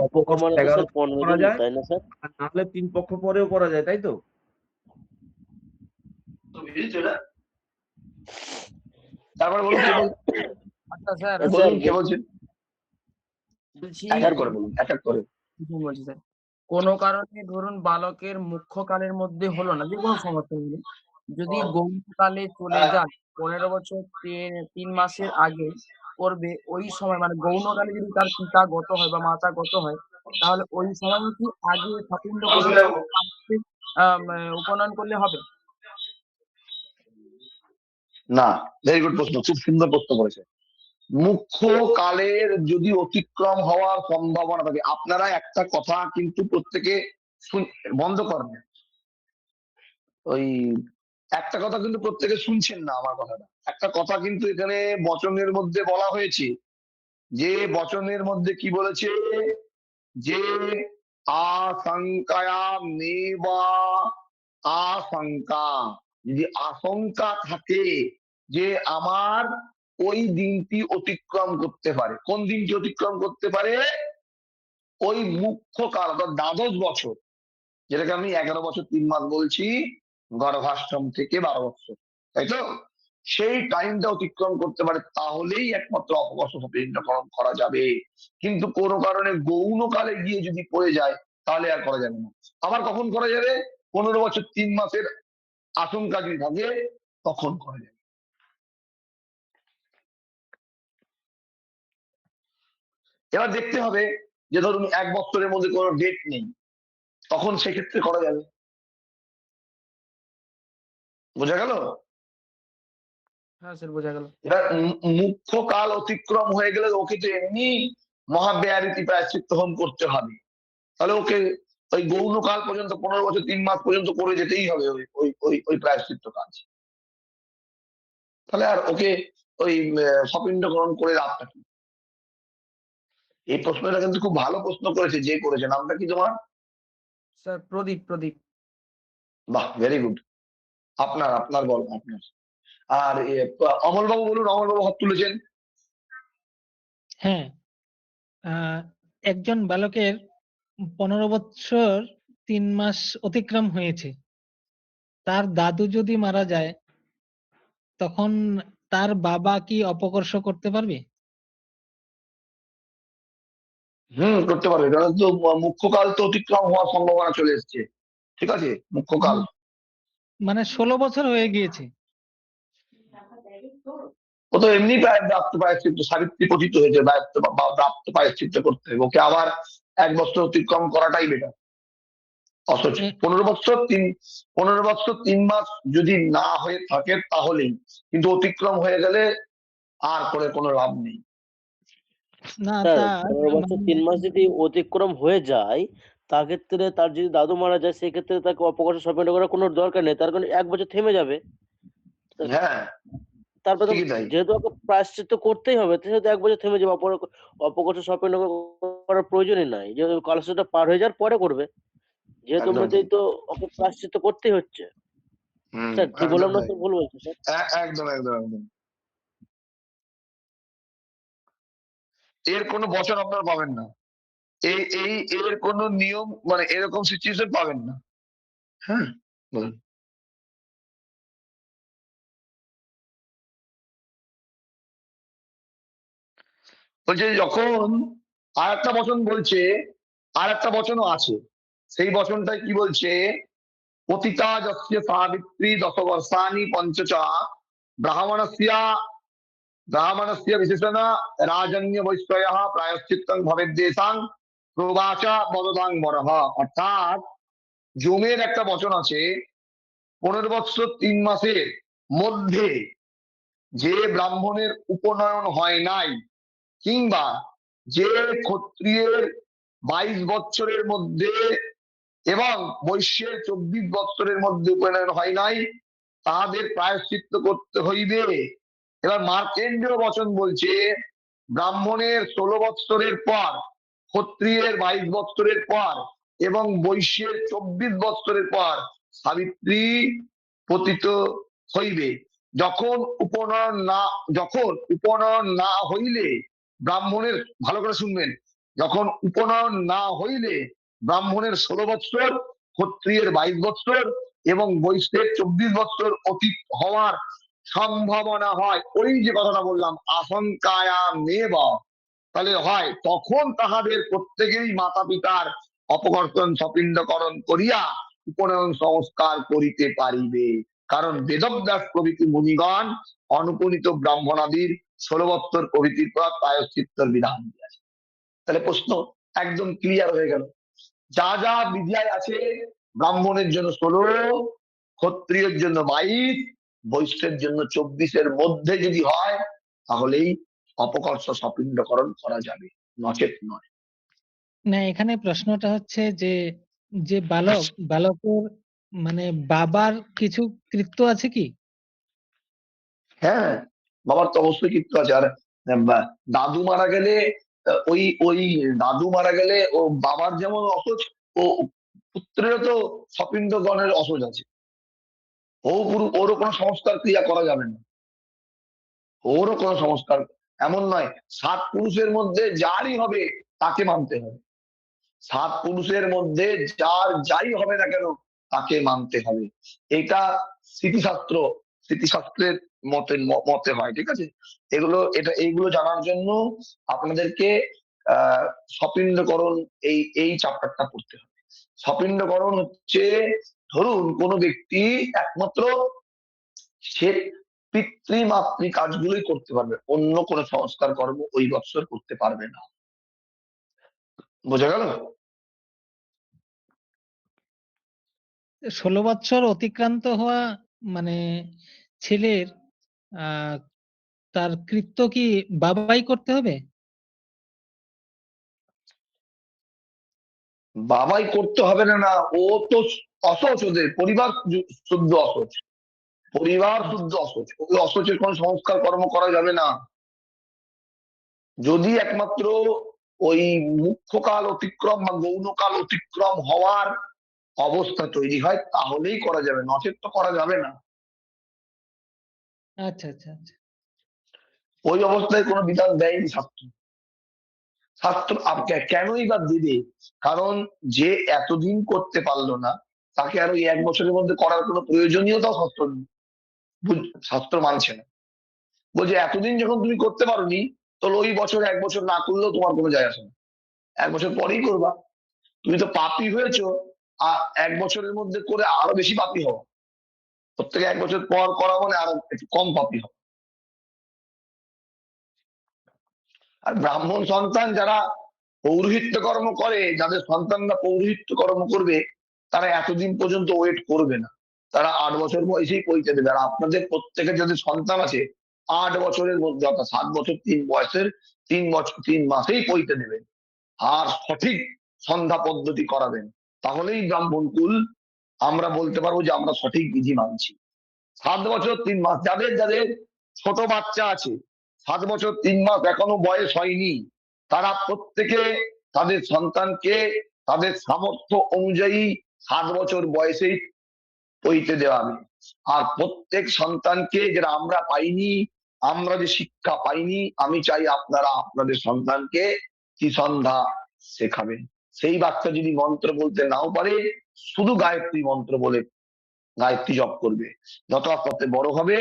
অপকর্ষ 11 করা যায়, তাই না স্যার? আর না হলে 3 পক্ষ পরেও করা যায়, তাই তো? তারপর বলুন কি বলছেন? আচ্ছা স্যার বলুন কি বলছেন? বলছি এক করে বলুন, এক করে। বলছি স্যার, কোনো কারণে ধরুন বালকের মুখ্য কালের মধ্যে হলো না, যে কোনো সমস্যা হলো, যদি গৌণকালে চলে যায় 15 বছর 3 মাসের আগে করবে, ওই সময় মানে গৌণকালে যদি তার পিতা গত হয় বা মাতা গত হয়, তাহলে ওই সময় কি আগে সপিণ্ড করলে উপনয়ন করলে হবে? না, ভেরি গুড প্রশ্ন, খুব সুন্দর প্রশ্ন করেছে। মুখ্য কালের যদি অতিক্রম হওয়ার সম্ভাবনা থাকে, আপনারা একটা কথা কিন্তু প্রত্যেকে বন্ধ করেন, ওই একটা কথা কিন্তু প্রত্যেকে শুনছেন না আমার কথাটা। একটা কথা কিন্তু এখানে বচনের মধ্যে বলা হয়েছে, যে বচনের মধ্যে কি বলেছে, যে আশঙ্কায়া মেবা, আশঙ্কা, যদি আশঙ্কা থাকে যে আমার ওই দিনটি অতিক্রম করতে পারে, কোন দিনটি অতিক্রম করতে পারে? ওই মুখ্য কাল অর্থাৎ 12 বছর, যেটাকে আমি 11 বছর 3 মাস বলছি, গর্ভাষ্টম থেকে 12 বছর, তাই তো? সেই টাইমটা অতিক্রম করতে পারে, তাহলেই একমাত্র অপকর্ষ সপিণ্ডকরণ করা যাবে। কিন্তু কোনো কারণে গৌণ কালে গিয়ে যদি পড়ে যায়, তাহলে আর করা যাবে না। আবার কখন করা যাবে? 15 বছর 3 মাসের আশঙ্কা যদি থাকে, তখন করা যাবে। এবার দেখতে হবে যে ধরুন 1 বছরের মধ্যে কোনো ডেট নেই, তখন সেক্ষেত্রে করা যাবে। বোঝা গেল? হ্যাঁ স্যার বোঝা গেল। এবার মুখ্য কাল অতিক্রম হয়ে গেলে ওকে তো এমনি মহাব্যয়ারীতি প্রায়শ্চিত্ত হোম করতে হবে, তাহলে ওকে ওই গৌণ কাল পর্যন্ত 15 বছর 3 মাস পর্যন্ত করে যেতেই হবে ওই ওই ওই ওই প্রায়শ্চিত্ত কাজ। তাহলে আর ওকে ওই সপিণ্ডকরণ করে লাভটা কি? এই প্রশ্নটা কিন্তু খুব ভালো প্রশ্ন করেছে যে করেছে। নামটা কি তোমার? স্যার প্রদীপ প্রদীপ বাহ, ভেরি গুড। আপনার বল আপনার। আর অমলবাবু বলুন, অমলবাবু হাত তুলেছেন। হ্যাঁ, একজন বালকের 15 বৎসর 3 মাস অতিক্রম হয়েছে। তার দাদু যদি মারা যায় তখন তার বাবা কি অপকর্ষ করতে পারবে? করতে পারবে, কারণ তো মুখ্যকাল তো অতিক্রম হওয়ার সম্ভাবনা চলে এসছে। ঠিক আছে, মুখ্যকাল মানে 16 বছর হয়ে গিয়েছে। ও তো এমনি প্রাপ্ত প্রায়শ্চিত্ত, সাবিত্রী পতিত হয়েছে, প্রাপ্ত প্রায়শ্চিত্ত করতে হবে, ওকে আবার 1 বছর অতিক্রম করাটাই বেটার। অথচ 15 বছর 3 মাস যদি না হয়ে থাকে তাহলেই, কিন্তু অতিক্রম হয়ে গেলে আর করে কোনো লাভ নেই। না স্যার তা 15 বছর 3 মাস যদি অতিক্রম হয়ে যায়, তার ক্ষেত্রে তার যদি দাদু মারা যায় সেক্ষেত্রে তাকে অপকর্ষ সপিণ্ড করার কোনো দরকার নেই, তার কারণ 1 বছর থেমে যাবে। হ্যাঁ, তারপর তো ঠিকই তাই। যেহেতু ওকে প্রায়শ্চিত্ত করতেই হবে, সেহেতু 1 বছর থেমে যাবে, অপকর্ষ সপিণ্ড করার প্রয়োজনই নাই, যে কালসটা পার হয়ে যাওয়ার পরে করবে, যেহেতু একদম এমনিতেই তো ওকে প্রায়শ্চিত্ত করতেই হচ্ছে। স্যার ঠিক একদম বললাম না তাই। তো, ভুল বলছি স্যার? একদম একদম একদম। এর কোনো বচন আপনারা পাবেন না, এর কোনো নিয়ম, মানে এরকম সিচুয়েশন পাবেন না। হ্যাঁ, বলুন। বলছে যখন আর একটা বচন বলছে, আর একটা বচনও আছে, সেই বচনটাই কি বলছে? পতিতা যস্য সাবিত্রী 10 বর্ষানি পঞ্চচ ব্রাহ্মণস্য বিশেষণ রাজন্য বৈশ্রয়ঃ প্রায়শ্চিত্তং ভবেদ্দেশাং প্রবাচা বদদাং বরহ। অর্থাৎ জমের একটা বচন আছে, 15 বৎসর 3 মাসের মধ্যে যে ব্রাহ্মণের উপনয়ন হয় নাই, কিংবা যে ক্ষত্রিয়ের 22 বৎসরের মধ্যে এবং বৈশ্যের 24 বৎসরের মধ্যে উপনয়ন হয় নাই, তাহাদের প্রায়শ্চিত্ত করতে হইবে। এবার মার্কেন্ডীয় বচন বলছে, ব্রাহ্মণের 16 বৎসরের পর, ক্ষত্রিয়ের 22 বৎসরের পর এবং বৈশ্যের 24 বৎসরের পর সাবিত্রী পতিত হইবে। যখন উপনয়ন না হইলে ব্রাহ্মণের, ভালো করে শুনবেন, যখন উপনয়ন না হইলে ব্রাহ্মণের 16 বৎসর, ক্ষত্রিয়ের 22 বৎসর এবং বৈশ্যের 24 বৎসর অতীত হওয়ার সম্ভাবনা হয়, ওই যে কথাটা বললাম আশঙ্কায়ামেব, তাহলে হয় তখন তাহাদের প্রত্যেকেই মাতা পিতার অপকর্তন সপিণ্ডকরণ করিয়া উপনয়ন সংস্কার করিতে পারিবে। কারণ বেদব্যাস প্রভৃতি মুনিগণ অনুপনীত ব্রাহ্মণাদির 16 বৎসর প্রভৃতির পর প্রায়শ্চিত্তর বিধান দিয়েছে। তাহলে প্রশ্ন একদম ক্লিয়ার হয়ে গেল। যা যা বিদ্যায় আছে, ব্রাহ্মণের জন্য 16, ক্ষত্রিয়ের জন্য 22, বৈশ্যের জন্য 24-এর মধ্যে যদি হয় তাহলেই অপকর্ষ সপিণ্ডকরণ করা যাবে, নচেত নয়। না, এখানে প্রশ্নটা হচ্ছে যে যে বালকের মানে বাবার কিছু কৃত্য আছে কি? হ্যাঁ, বাবার তো অবশ্যই কৃত্য আছে। আর দাদু মারা গেলে ওই দাদু মারা গেলে ও বাবার যেমন অসোচ, ও পুত্রেরও তো সপিণ্ডগণের অসোচ আছে। ওরও কোনো সংস্কার ক্রিয়া করা যাবে না, ওরও কোনো সংস্কার এমন নয়। 7 পুরুষের মধ্যে যারই হবে তাকে মানতে হবে, 7 পুরুষের মধ্যে যাই হবে না কেন তাকে মানতে হবে। এটা স্মৃতিশাস্ত্রের মতে হয়। ঠিক আছে, এইগুলো জানার জন্য আপনাদেরকে সপিণ্ডকরণ এই চ্যাপ্টারটা পড়তে হবে। সপিণ্ডকরণ হচ্ছে, ধরুন কোনো ব্যক্তি একমাত্র সে পিতৃমাতৃ কাজগুলোই করতে পারবে, অন্য কোনো সংস্কার কর্ম ওই বৎসর করতে পারবে না। বোঝা গেল? 16 বৎসর অতিক্রান্ত হওয়া মানে ছেলের তার কৃত্য কি বাবাই করতে হবে? বাবাই করতে হবে না, না, ও তো অসহজ, ওদের পরিবার শুদ্ধ অসহজ। পরিবার শুদ্ধ অসচ, ওই অসচের কোন সংস্কার কর্ম করা যাবে না। যদি একমাত্র ওই মুখ্যকাল অতিক্রম বা গৌণকাল অতিক্রম হওয়ার অবস্থা তৈরি হয় তাহলেই করা যাবে, নচেত তো করা যাবে না। আচ্ছা আচ্ছা আচ্ছা ওই অবস্থায় কোনো বিধান দেয়নি শাস্ত্র। শাস্ত্র কেনই বা দেবে? কারণ যে এতদিন করতে পারলো না তাকে আরো এই 1 বছরের মধ্যে করার কোনো প্রয়োজনীয়তাও শাস্ত্র মানছে না। বলছে এতদিন যখন তুমি করতে পারোনি, তাহলে ওই বছর 1 বছর না করলেও তোমার কোনো যায় আসে না, 1 বছর পরেই করবা। তুমি তো পাপী হয়েছো, আর 1 বছরের মধ্যে করে আরো বেশি পাপী হও। প্রত্যেকে 1 বছর পর করা মানে আরো একটু কম পাপী হও। আর ব্রাহ্মণ সন্তান যারা পৌরোহিত্য কর্ম করে, যাদের সন্তানরা পৌরোহিত্য কর্ম করবে, তারা এতদিন পর্যন্ত ওয়েট করবে না, তারা 8 বছর বয়সেই পৌঁছে দেবে। আর আপনাদের প্রত্যেকের যাদের সন্তান আছে 8 বছরের মধ্যে, অর্থাৎ 7 বছর 3 বয়সের 3 বছর 3 মাসেই পৌঁছে দেবেন, আর সঠিক সন্ধ্যা পদ্ধতি করাবেন। তাহলেই ব্রাহ্মণ কুল আমরা বলতে পারবো যে আমরা সঠিক বিধি মানছি। 7 বছর 3 মাস, যাদের যাদের ছোট বাচ্চা আছে 7 বছর 3 মাস এখনো বয়স হয়নি, তারা প্রত্যেকে তাদের সন্তানকে তাদের সামর্থ্য অনুযায়ী 7 বছর বয়সেই পইতে দেওয়াবে। আর প্রত্যেক সন্তানকে, যেটা আমরা পাইনি, আমরা যে শিক্ষা পাইনি, আমি চাই আপনারা আপনাদের সন্তানকে ত্রিসন্ধ্যা শেখাবেন। সেই বাচ্চা যদি মন্ত্র বলতে নাও পারে, শুধু গায়ত্রী মন্ত্র বলে গায়ত্রী জপ করবে, যত আস্তে আস্তে বড় হবে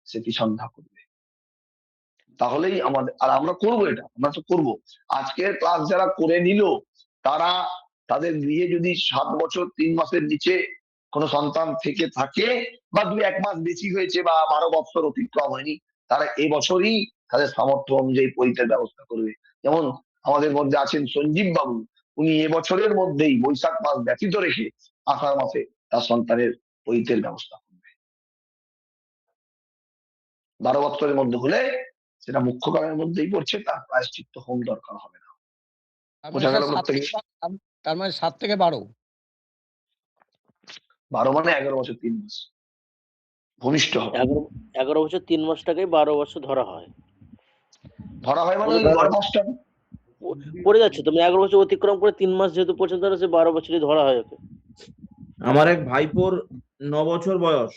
সে ত্রিসন্ধ্যা করবে। তাহলেই আমাদের, আর আমরা করবো এটা, আমরা তো করবো। আজকের ক্লাস যারা করে নিল, তারা তাদের গৃহে যদি 7 বছর 3 মাসের নিচে কোনো সন্তান থেকে থাকে, বা 2-1 মাস বেশি হয়েছে, বা 12 বছর অতিক্রম হয়নি, তারা এই বছরই তাদের সামর্থ্য অনুযায়ী পরীক্ষার ব্যবস্থা করবে। যেমন আমাদের মধ্যে আছেন সঞ্জীব বাবু, উনি এবছরের মধ্যেই বৈশাখ মাস ব্যতীত রেখে আষাঢ় মাসে তার সন্তানের পরীক্ষার ব্যবস্থা করবে। 12 বছরের মধ্যে হলে সেটা মুখ্য কারণের মধ্যেই পড়ছে, তার প্রায়শ্চিত্ত হোম দরকার হবে না। বোঝা গেল প্রত্যেকে? তার মানে 7 থেকে 12 12 মানে 11 বছর 3 মাস ভূমিষ্ঠ হবে। 11 বছর 3 মাসটাকেই 12 বছর ধরা হয়। ধরা হয় মানে ওই গর্ভাবস্থা পড়ে যাচ্ছে, তুমি 11 বছর অতিক্রম করে 3 মাস যেহেতু পর্যন্ত সে 12 বছরই ধরা হয় ওকে। আমার এক ভাইপোর 9 বছর বয়স।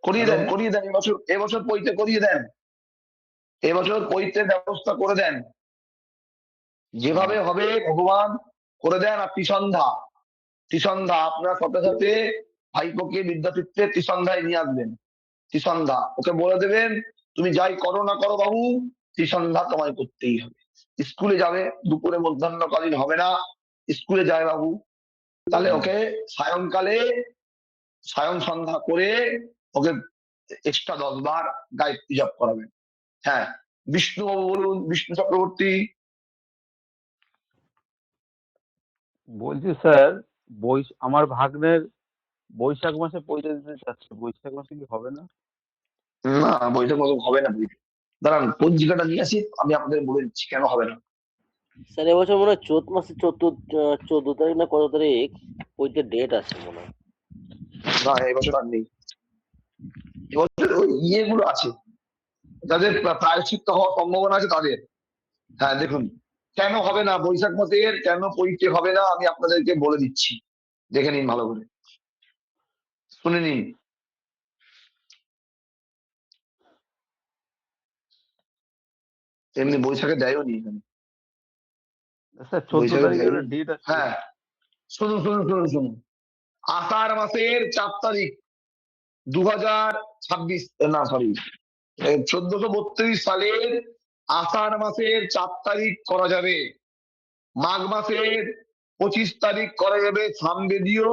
করিয়ে দেন, করিয়ে দেন, এবছর পৈতে করিয়ে দেন, এবছর পৈতের ব্যবস্থা করে দেন, যেভাবে হবে ভগবান করে দেন। আর ত্রিসন্ধ্যা আপনার সাথে সাথে ভাইপোকে বিদ্যাপীঠে ত্রিসন্ধ্যায় নিয়ে আসবেন। ত্রিসন্ধ্যা ওকে বলে দেবেন, তুমি যাই করো না করো বাবু, ত্রিসন্ধ্যা তোমায় করতেই হবে। স্কুলে যাবে, দুপুরে মধ্যাহ্নকালীন হবে না, স্কুলে যায় বাবু, তাহলে ওকে সায়ংকালে সায়ং সন্ধ্যা করে ওকে এক্সট্রা 10 বার গায়ত্রী জপ করাবেন। হ্যাঁ, বিষ্ণুবাবু বলুন, বিষ্ণু চক্রবর্তী। বলছি স্যার, আমার ভাগ্নের বৈশাখ মাসে পয়সা দিতে চাচ্ছে, বৈশাখ মাসে কি হবে না? না, বৈশাখ মাসে হবে না। দাঁড়ান, পঞ্জিকাটা নিয়ে আসি, আমি আপনাদের বলে দিচ্ছি কেন হবে না। স্যার এবছর মনে হয় চৈত মাসে 14 তারিখ না কত তারিখ ওইতে ডেট আছে মনে হয়। না, এবছর আর নেই। এবছর ওই ইয়েগুলো আছে, যাদের প্রায়শ্চিত্ত হওয়ার সম্ভাবনা আছে তাদের। হ্যাঁ, দেখুন কেন হবে না, বৈশাখ মাসের কেন পৈতে হবে না, আমি আপনাদেরকে বলে দিচ্ছি, দেখে নিন ভালো করে, শুনে নিন। এমনি বৈশাখে দেয়ও নি এখানে। হ্যাঁ, শুনুন শুনুন শুনুন শুনুন, আষাঢ় মাসের 4 তারিখ 2026, না সরি 1432 সালের আষাঢ় মাসের 4 তারিখ করা যাবে। মাঘ মাসের 25 তারিখ করা যাবে সামবেদীয়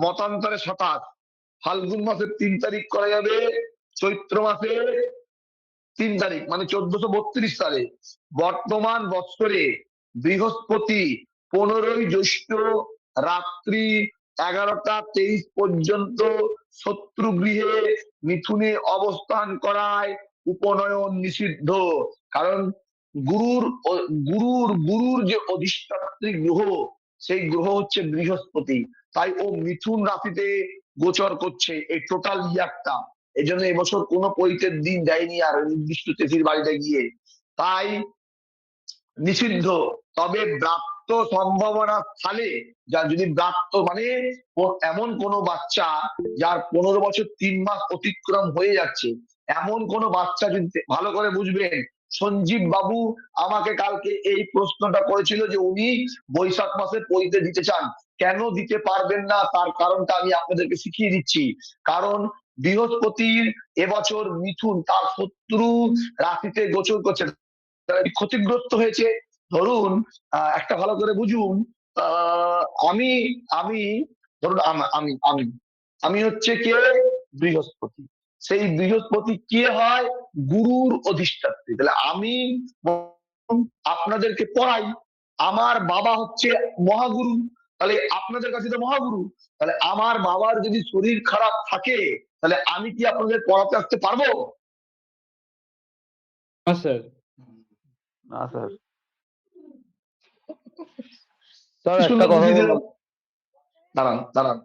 মতান্তরে 27। ফাল্গুন মাসের 3 তারিখ করা যাবে চৈত্র মাসের 3 তারিখ, মানে 1432 সালে। বর্তমান বৎসরে বৃহস্পতি 15ই জ্যৈষ্ঠ রাত্রি 11টা 23 পর্যন্ত শত্রু গৃহে মিথুনে অবস্থান করায় উপনয়ন নিষিদ্ধ। কারণ গুরুর যে অধিষ্ঠাত্রী গ্রহ সেই গ্রহ হচ্ছে বৃহস্পতি। তাই ও মিথুন রাশিতে গোচর করছে এই টোটাল ইয়ারটা। এই জন্য এবছর কোনো পৈতের দিন দেয়নি আর নির্দিষ্ট তিথির বাড়িতে গিয়ে, তাই নিষিদ্ধ। তবে ব্রাত্য সম্ভাবনা থালে, যা যদি ব্রাত্য মানে এমন কোন বাচ্চা যার 15 বছর 3 মাস অতিক্রম হয়ে যাচ্ছে, এমন কোন বাচ্চা যদি, ভালো করে বুঝবেন, সঞ্জীব বাবু আমাকে কালকে এই প্রশ্নটা করেছিল যে উনি বৈশাখ মাসে পৈতে দিতে চান, কেন দিতে পারবেন না তার কারণটা আমি আপনাদেরকে শিখিয়ে দিচ্ছি। কারণ বৃহস্পতির এবছর মিথুন তার শত্রু রাশিতে গোচর করছে, ক্ষতিগ্রস্ত হয়েছে। ধরুন একটা ভালো করে বুঝুন, আমি আমি ধরুন আমি আমি আমি হচ্ছে কে বৃহস্পতি, সেই বৃহস্পতি কে হয় গুরুর অধিষ্ঠাত্রী। তাহলে আমি আপনাদেরকে পড়াই, আমার বাবা হচ্ছে মহাগুরু, তাহলে আপনাদের কাছে তো মহাগুরু। তাহলে আমার বাবার যদি শরীর খারাপ থাকে তাহলে আমি কি আপনাদের পড়াতে আসতে পারবো? না স্যার। না স্যার। স্যার কি একটা সুন্দর কথা বুঝিয়ে বলবো। দিলাম। দাঁড়ান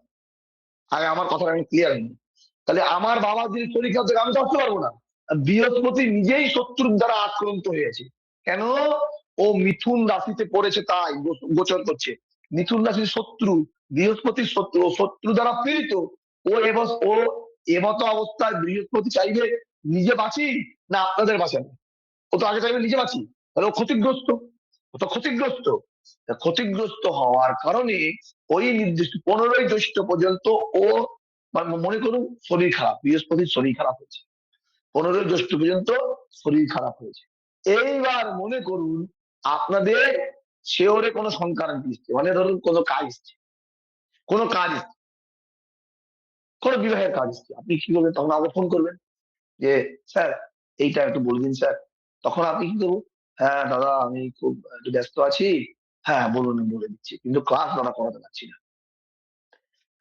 আগে আমার কথাটা আমি ক্লিয়ার নিই। তাহলে আমার বাবা যদি শরীর খারাপ থাকে আমি তো আসতে পারবো না। বৃহস্পতি নিজেই শত্রুর দ্বারা আক্রান্ত হয়েছে। কেন? ও মিথুন রাশিতে পড়েছে তাই গোচর করছে। মিথুন রাশির শত্রু, বৃহস্পতির শত্রু, শত্রু দ্বারা পীড়িত। ও এমতো অবস্থায় বৃহস্পতি চাইবে নিজে বাঁচি না আপনাদের বাঁচাবে? ও তো আগে চাইবে নিজে বাঁচি, তাহলে ও ক্ষতিগ্রস্ত। ও তো ক্ষতিগ্রস্ত। ক্ষতিগ্রস্ত হওয়ার কারণে ওই নির্দিষ্ট 15ই জ্যৈষ্ঠ পর্যন্ত ও মনে করুন শরীর খারাপ, বৃহস্পতির শরীর খারাপ হয়েছে, 15ই জ্যৈষ্ঠ পর্যন্ত শরীর খারাপ হয়েছে। এইবার মনে করুন আপনাদের শেওরে কোনো সংক্রান্তি এসছে, মানে ধরুন কোনো কাজ এসছে, কোনো কাজ এসছে, কোনো বিবাহের কাজ এসছে, আপনি কি করবেন? তখন আমাকে ফোন করবেন যে স্যার এইটা একটু বলবেন স্যার। তখন আপনি কি করবো, হ্যাঁ দাদা আমি খুব একটু ব্যস্ত আছি, হ্যাঁ বলুন আমি বলে দিচ্ছি, কিন্তু ক্লাস দাদা করাতে পারছি না।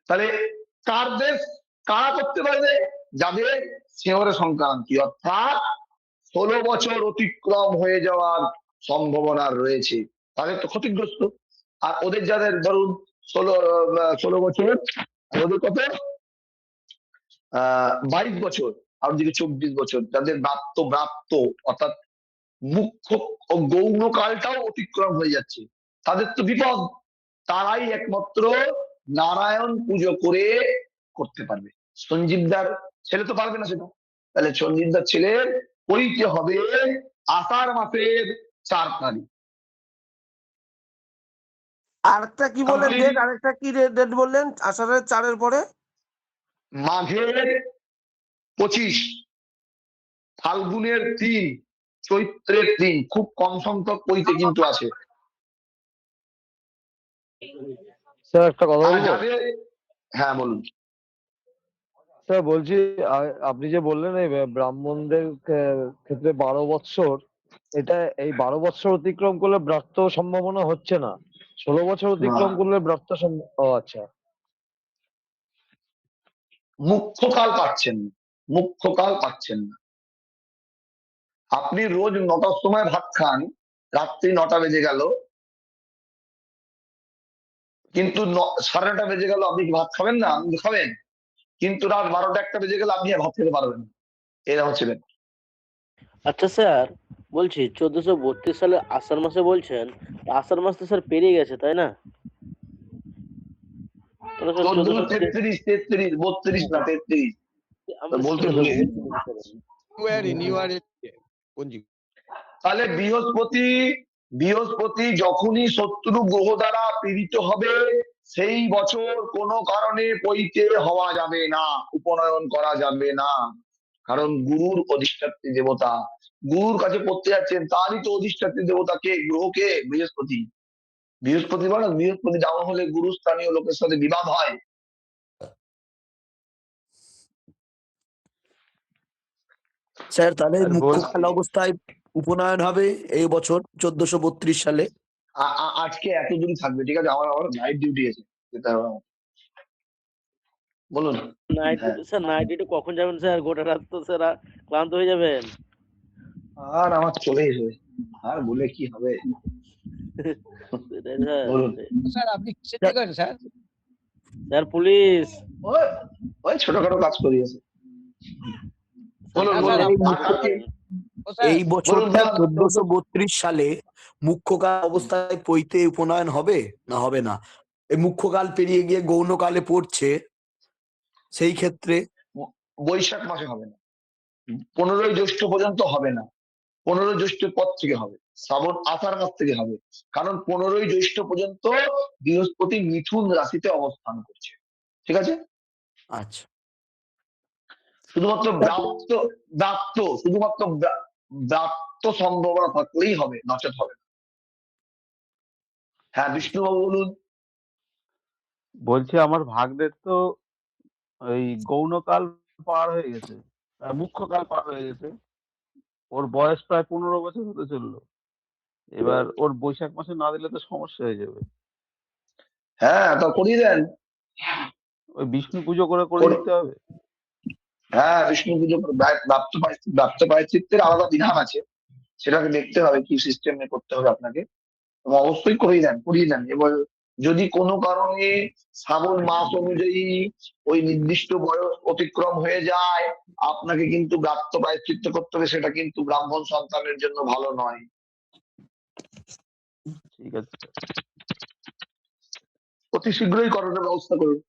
তাহলে কারা করতে পারবে? যাদের শেওরে সংক্রান্তি, অর্থাৎ 16 বছর অতিক্রম হয়ে যাওয়ার সম্ভাবনা রয়েছে, তাদের তো ক্ষতিগ্রস্ত। আর ওদের যাদের ধরুন 16 বছর, ওদের কত 22 বছর, আর দিকে 24 বছর, যাদের ব্রাপ্ত অর্থাৎ মুখ্য ও গৌণ কালটাও অতিক্রম হয়ে যাচ্ছে, তাদের তো বিপদ। তারাই একমাত্র নারায়ণ পুজো করে করতে পারবে। সঞ্জীবদার ছেলে তো পারবে না সেটা। তাহলে সঞ্জীবদার ছেলের পৈতে হবে আষাঢ় মাসের 4 তারিখ। আরেকটা কি বললেন ডেট? আরেকটা কি ডেট বললেন? আষাঢ়ের 4-এর পরে মাঘের 25, ফাল্গুনের 3, চৈত্রের 3। খুব কম সংখ্যক পৈতে কিন্তু আছে। স্যার একটা কথা আর বলবো। যাদের, হ্যাঁ বলুন। স্যার বলছি আপনি যে বললেন এই ব্রাহ্মণদের ক্ষেত্রে 12 বৎসর, এটা এই 12 বৎসর অতিক্রম করলে ব্রাত্য সম্ভাবনা হচ্ছে না, 16 বছর অতিক্রম করলে ব্রাত্য ও আচ্ছা। মুখ্যকাল পাচ্ছেন না। আপনি রোজ 9টার সময় ভাত খান, রাত্রি 9টা বেজে গেল, কিন্তু 9:30 বেজে গেল, আপনি কি ভাত খাবেন না? আপনি খাবেন, কিন্তু রাত 12টা 1টা বেজে গেলে আপনি আর ভাত খেতে পারবেন না। এরা হচ্ছে ব্যাপার। আচ্ছা স্যার, বলছি 1432 সালে আষাঢ় মাসে বলছেন, আষাঢ় মাস তো স্যার পেরিয়ে গেছে তাই না? 33 32 না 33 বলতে ভুলে গেছি। তাহলে বৃহস্পতি যখনই শত্রু গ্রহ দ্বারা পীড়িত হবে, সেই বছর কোনো কারণে পৈতে হওয়া যাবে না, উপনয়ন করা যাবে না। কারণ গুরুর অধিষ্ঠাত্রী দেবতা, গুরুর কাছে পড়তে যাচ্ছেন, তারই তো অধিষ্ঠাত্রী দেবতা কে? গ্রহকে বৃহস্পতি। বৃহস্পতি ডাউন হলে গুরুস্থানীয় লোকের সাথে বিবাদ হয়। স্যার তাহলে মুখ্য কাল অবস্থায় উপনয়ন হবে এই বছর 1432 সালে। আজকে এত দূরই থাকবে, ঠিক আছে? আমার নাইট ডিউটি আছে, বলুন। Night duty sir, night duty কখন যাবেন স্যার? গোটা রাত তো স্যার ক্লান্ত হয়ে যাবেন। আর আমার চলে এসেছে। আর বলে কি হবে? সেটাই স্যার। বলুন। স্যার আপনি কিসের দিকে আছেন স্যার? Sir police. ওই ওই ছোটখাটো কাজ করি আছে। বলুন না বলুন স্যার আর আর কি এই বলুন বছরটা বলুন 1432 সালে মুখ্যকাল অবস্থায় পৈতে উপনয়ন হবে না হবে না? এই মুখ্যকাল পেরিয়ে গিয়ে গৌণকালে পড়ছে, সেই ক্ষেত্রে বৈশাখ মাসে হবে না, 15ই জ্যৈষ্ঠ পর্যন্ত হবে না, 15 জ্যৈষ্ঠের পর থেকে হবে, শ্রাবণ আষাঢ় মাস থেকে হবে। কারণ 15ই জ্যৈষ্ঠ পর্যন্ত বৃহস্পতি মিথুন রাশিতে অবস্থান করছে। ঠিক আছে? আচ্ছা শুধুমাত্র শুধুমাত্র ব্রাত্য সম্ভাবনা থাকলেই হবে, নচেত হবে না। হ্যাঁ বিষ্ণুবাবু বলুন। বলছি আমার ভাগ্নের তো ওই গৌণকাল পার হয়ে গেছে, মুখ্যকাল পার হয়ে গেছে। ওর বয়স প্রায় 15 বছর হতে চললো। এবার ওর বৈশাখ মাসে না দিলে তো সমস্যা হয়ে যাবে। হ্যাঁ তা করিয়ে দেন। ওই বিষ্ণু পুজো করে দিতে হবে। হ্যাঁ বিষ্ণু পুজো করে ব্রাত্য প্রায়শ্চিত্তের আলাদা বিধান আছে, সেটাকে দেখতে হবে কি সিস্টেমে করতে হবে আপনাকে। এবং অবশ্যই করিয়ে দেন। এবার যদি কোনো কারণে শ্রাবণ মাস অনুযায়ী ওই নির্দিষ্ট বয়স অতিক্রম হয়ে যায়, আপনাকে কিন্তু ব্রাত্য প্রায়শ্চিত্ত করতে হবে, সেটা কিন্তু ব্রাহ্মণ সন্তানের জন্য ভালো নয়। ঠিক আছে। অতি শীঘ্রই করানোর ব্যবস্থা করুন।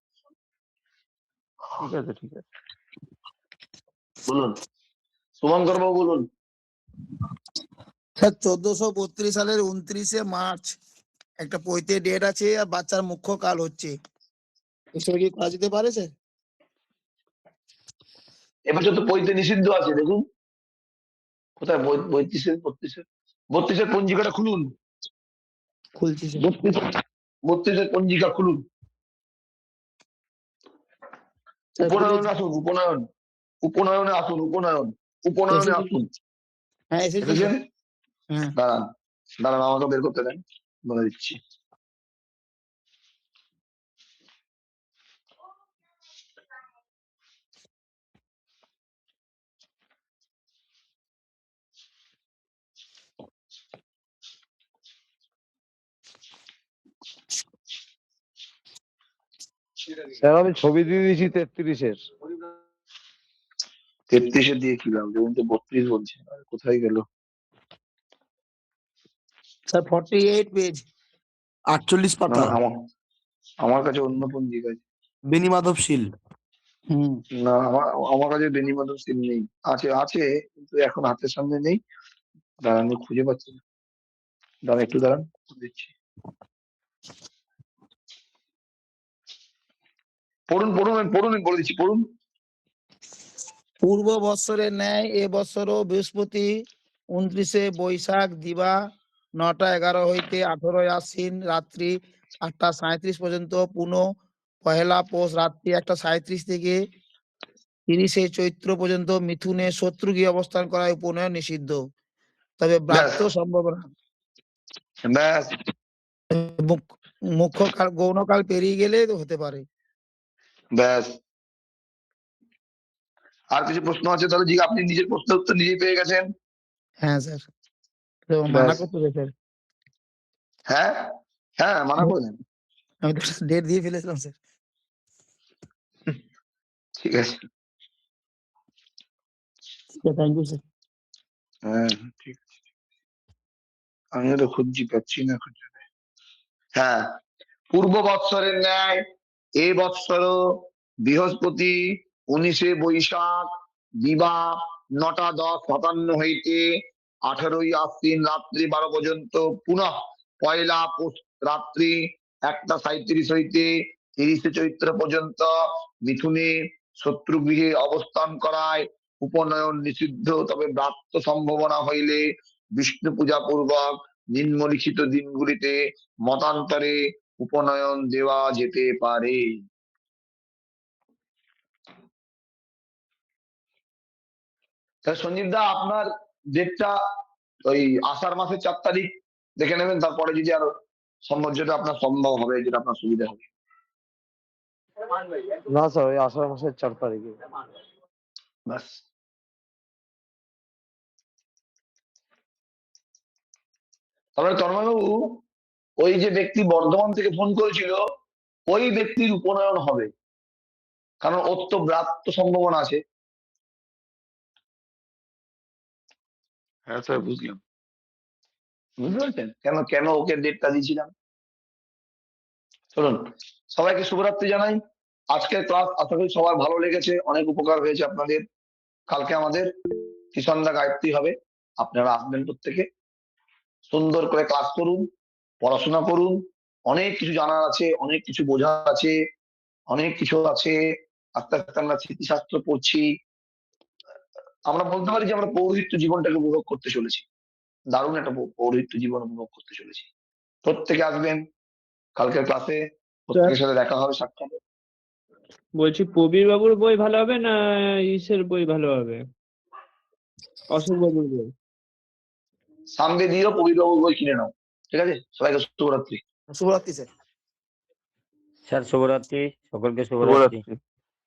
ঠিক আছে ঠিক আছে। বলুন শুভঙ্কর বাবু বলুন। স্যার 1432 সালের 29শে মার্চ একটা পৈতে ডেট আছে আর বাচ্চার মুখ্য কাল হচ্ছে, এসব কি করা যেতে পারে স্যার? এবছর তো পৈতে নিষিদ্ধ আছে, দেখুন কোথায় 32-এর পঞ্জিকাটা খুলুন। খুলছি স্যার। 32-এর পঞ্জিকা খুলুন। উপনয়নে আসুন, উপনয়নে আসুন, উপনয়নে আসুন। হ্যাঁ এসেছি এসেছেন? স্যার। হ্যাঁ দাঁড়ান আমাকে বের করতে দেন, বলে দিচ্ছি। স্যার আমি ছবি দিয়ে দিয়েছি 33-এর। 33-এর দিয়ে কি লাভ, দেখুন তো 32 বলছে, কোথায় গেল? স্যার 48 পেজ, 48 না পাতা, আমার কাছে অন্য পঞ্জিকা আছে। বেনিমাধব শীল। না আমার কাছে বেনিমাধব সিল নেই। আছে আছে কিন্তু এখন হাতের সামনে নেই। দাঁড়ান আমি খুঁজে পাচ্ছি না, দাঁড়ান একটু দাঁড়ান দিচ্ছি। পড়ুন আমি বলে দিচ্ছি, পড়ুন। পূর্ব বৎসরের ন্যায় এ বৎসরও বৃহস্পতি 29শে বৈশাখ দিবা 9টা 11 হইতে 18 আশ্বিন রাত্রি 8টা 37 পর্যন্ত, পুনঃ 1লা পৌষ রাত্রি 1টা 37 থেকে 30শে চৈত্র পর্যন্ত মিথুনে শত্রুগৃহে অবস্থান করায় উপনয়ন নিষিদ্ধ, তবে ব্রাত্য সম্ভাবনা। ব্যাস মুখ্য কাল গৌণকাল পেরিয়ে গেলে হতে পারে। ব্যাস। আর কিছু প্রশ্ন আছে তাহলে? জি আপনি নিজের প্রশ্নের উত্তর নিজেই পেয়ে গেছেন। হ্যাঁ স্যার, মানা ব্যাস। করতে হবে স্যার। হ্যাঁ হ্যাঁ মানা করে দেন। আমি তো ডেট দিয়ে ফেলেছিলাম স্যার। ঠিক আছে। Thank you sir. হ্যাঁ ঠিক আছে, আমিও তো খুঁজছি পাচ্ছি না খুঁজে। হ্যাঁ, পূর্ব বৎসরের ন্যায় এ বৎসর বৃহস্পতি 19শে বৈশাখ দিবা 9টা 10-57 হইতে 18ই আশ্বিন রাত্রি 12 পর্যন্ত, পুনঃ 1লা পৌষ রাত্রি 1টা 37 হইতে 30শে চৈত্র পর্যন্ত মিথুনে শত্রুগৃহে অবস্থান করায় উপনয়ন নিষিদ্ধ, তবে ব্রাত্য সম্ভাবনা হইলে বিষ্ণু পূজা পূর্বক নিম্নলিখিত দিনগুলিতে মতান্তরে উপনয়ন দেওয়া যেতে পারে। সঞ্জীব দা আপনার ডেটটা ওই আষাঢ় মাসের 4 তারিখ দেখে নেবেন, তারপরে যদি আরো সম্ভব, যেটা আপনার সম্ভব হবে, যেটা আপনার সুবিধা হবে। না স্যার ওই আষাঢ় মাসের 4 তারিখে। ব্যাস। তারপরে তন্ময়বাবু, ওই যে ব্যক্তি বর্ধমান থেকে ফোন করেছিল, ওই ব্যক্তির উপনয়ন হবে, কারণ ওর তো ব্রাত্য সম্ভাবনা আছে। হ্যাঁ স্যার বুঝলাম। বুঝতে পারছেন কেন কেন ওকে ডেটটা দিয়েছিলাম? চলুন, সবাইকে শুভরাত্রি জানাই। আজকের ক্লাস আশা করি সবার ভালো লেগেছে, অনেক উপকার হয়েছে আপনাদের। কালকে আমাদের কিষানদা গায়ত্রী হবে, আপনারা আসবেন প্রত্যেকে। সুন্দর করে ক্লাস করুন, পড়াশোনা করুন, অনেক কিছু জানার আছে, অনেক কিছু বোঝার আছে, অনেক কিছু আছে। আস্তে আস্তে আমরা স্মৃতিশাস্ত্র পড়ছি। আমরা বলতে পারি যে আমরা পৌরোহিত্য জীবনটাকে উপভোগ করতে চলেছি, দারুণ একটা পৌরোহিত্য জীবন উপভোগ করতে চলেছি। প্রত্যেকে আসবেন কালকের ক্লাসে, প্রত্যেকের সাথে দেখা হবে, সাক্ষাৎ হবে। বলছি প্রবীর বাবুর বই ভালো হবে না ইসের বই ভালো হবে, অশোক বাবুর বই? সামনে দিয়েও প্রবীরবাবুর বই কিনে নাও, ঠিক আছে? সবাইকে শুভরাত্রি। শুভরাত্রি স্যার। স্যার শুভরাত্রি, সকলকে শুভরাত্রি। শুভরাত্রি।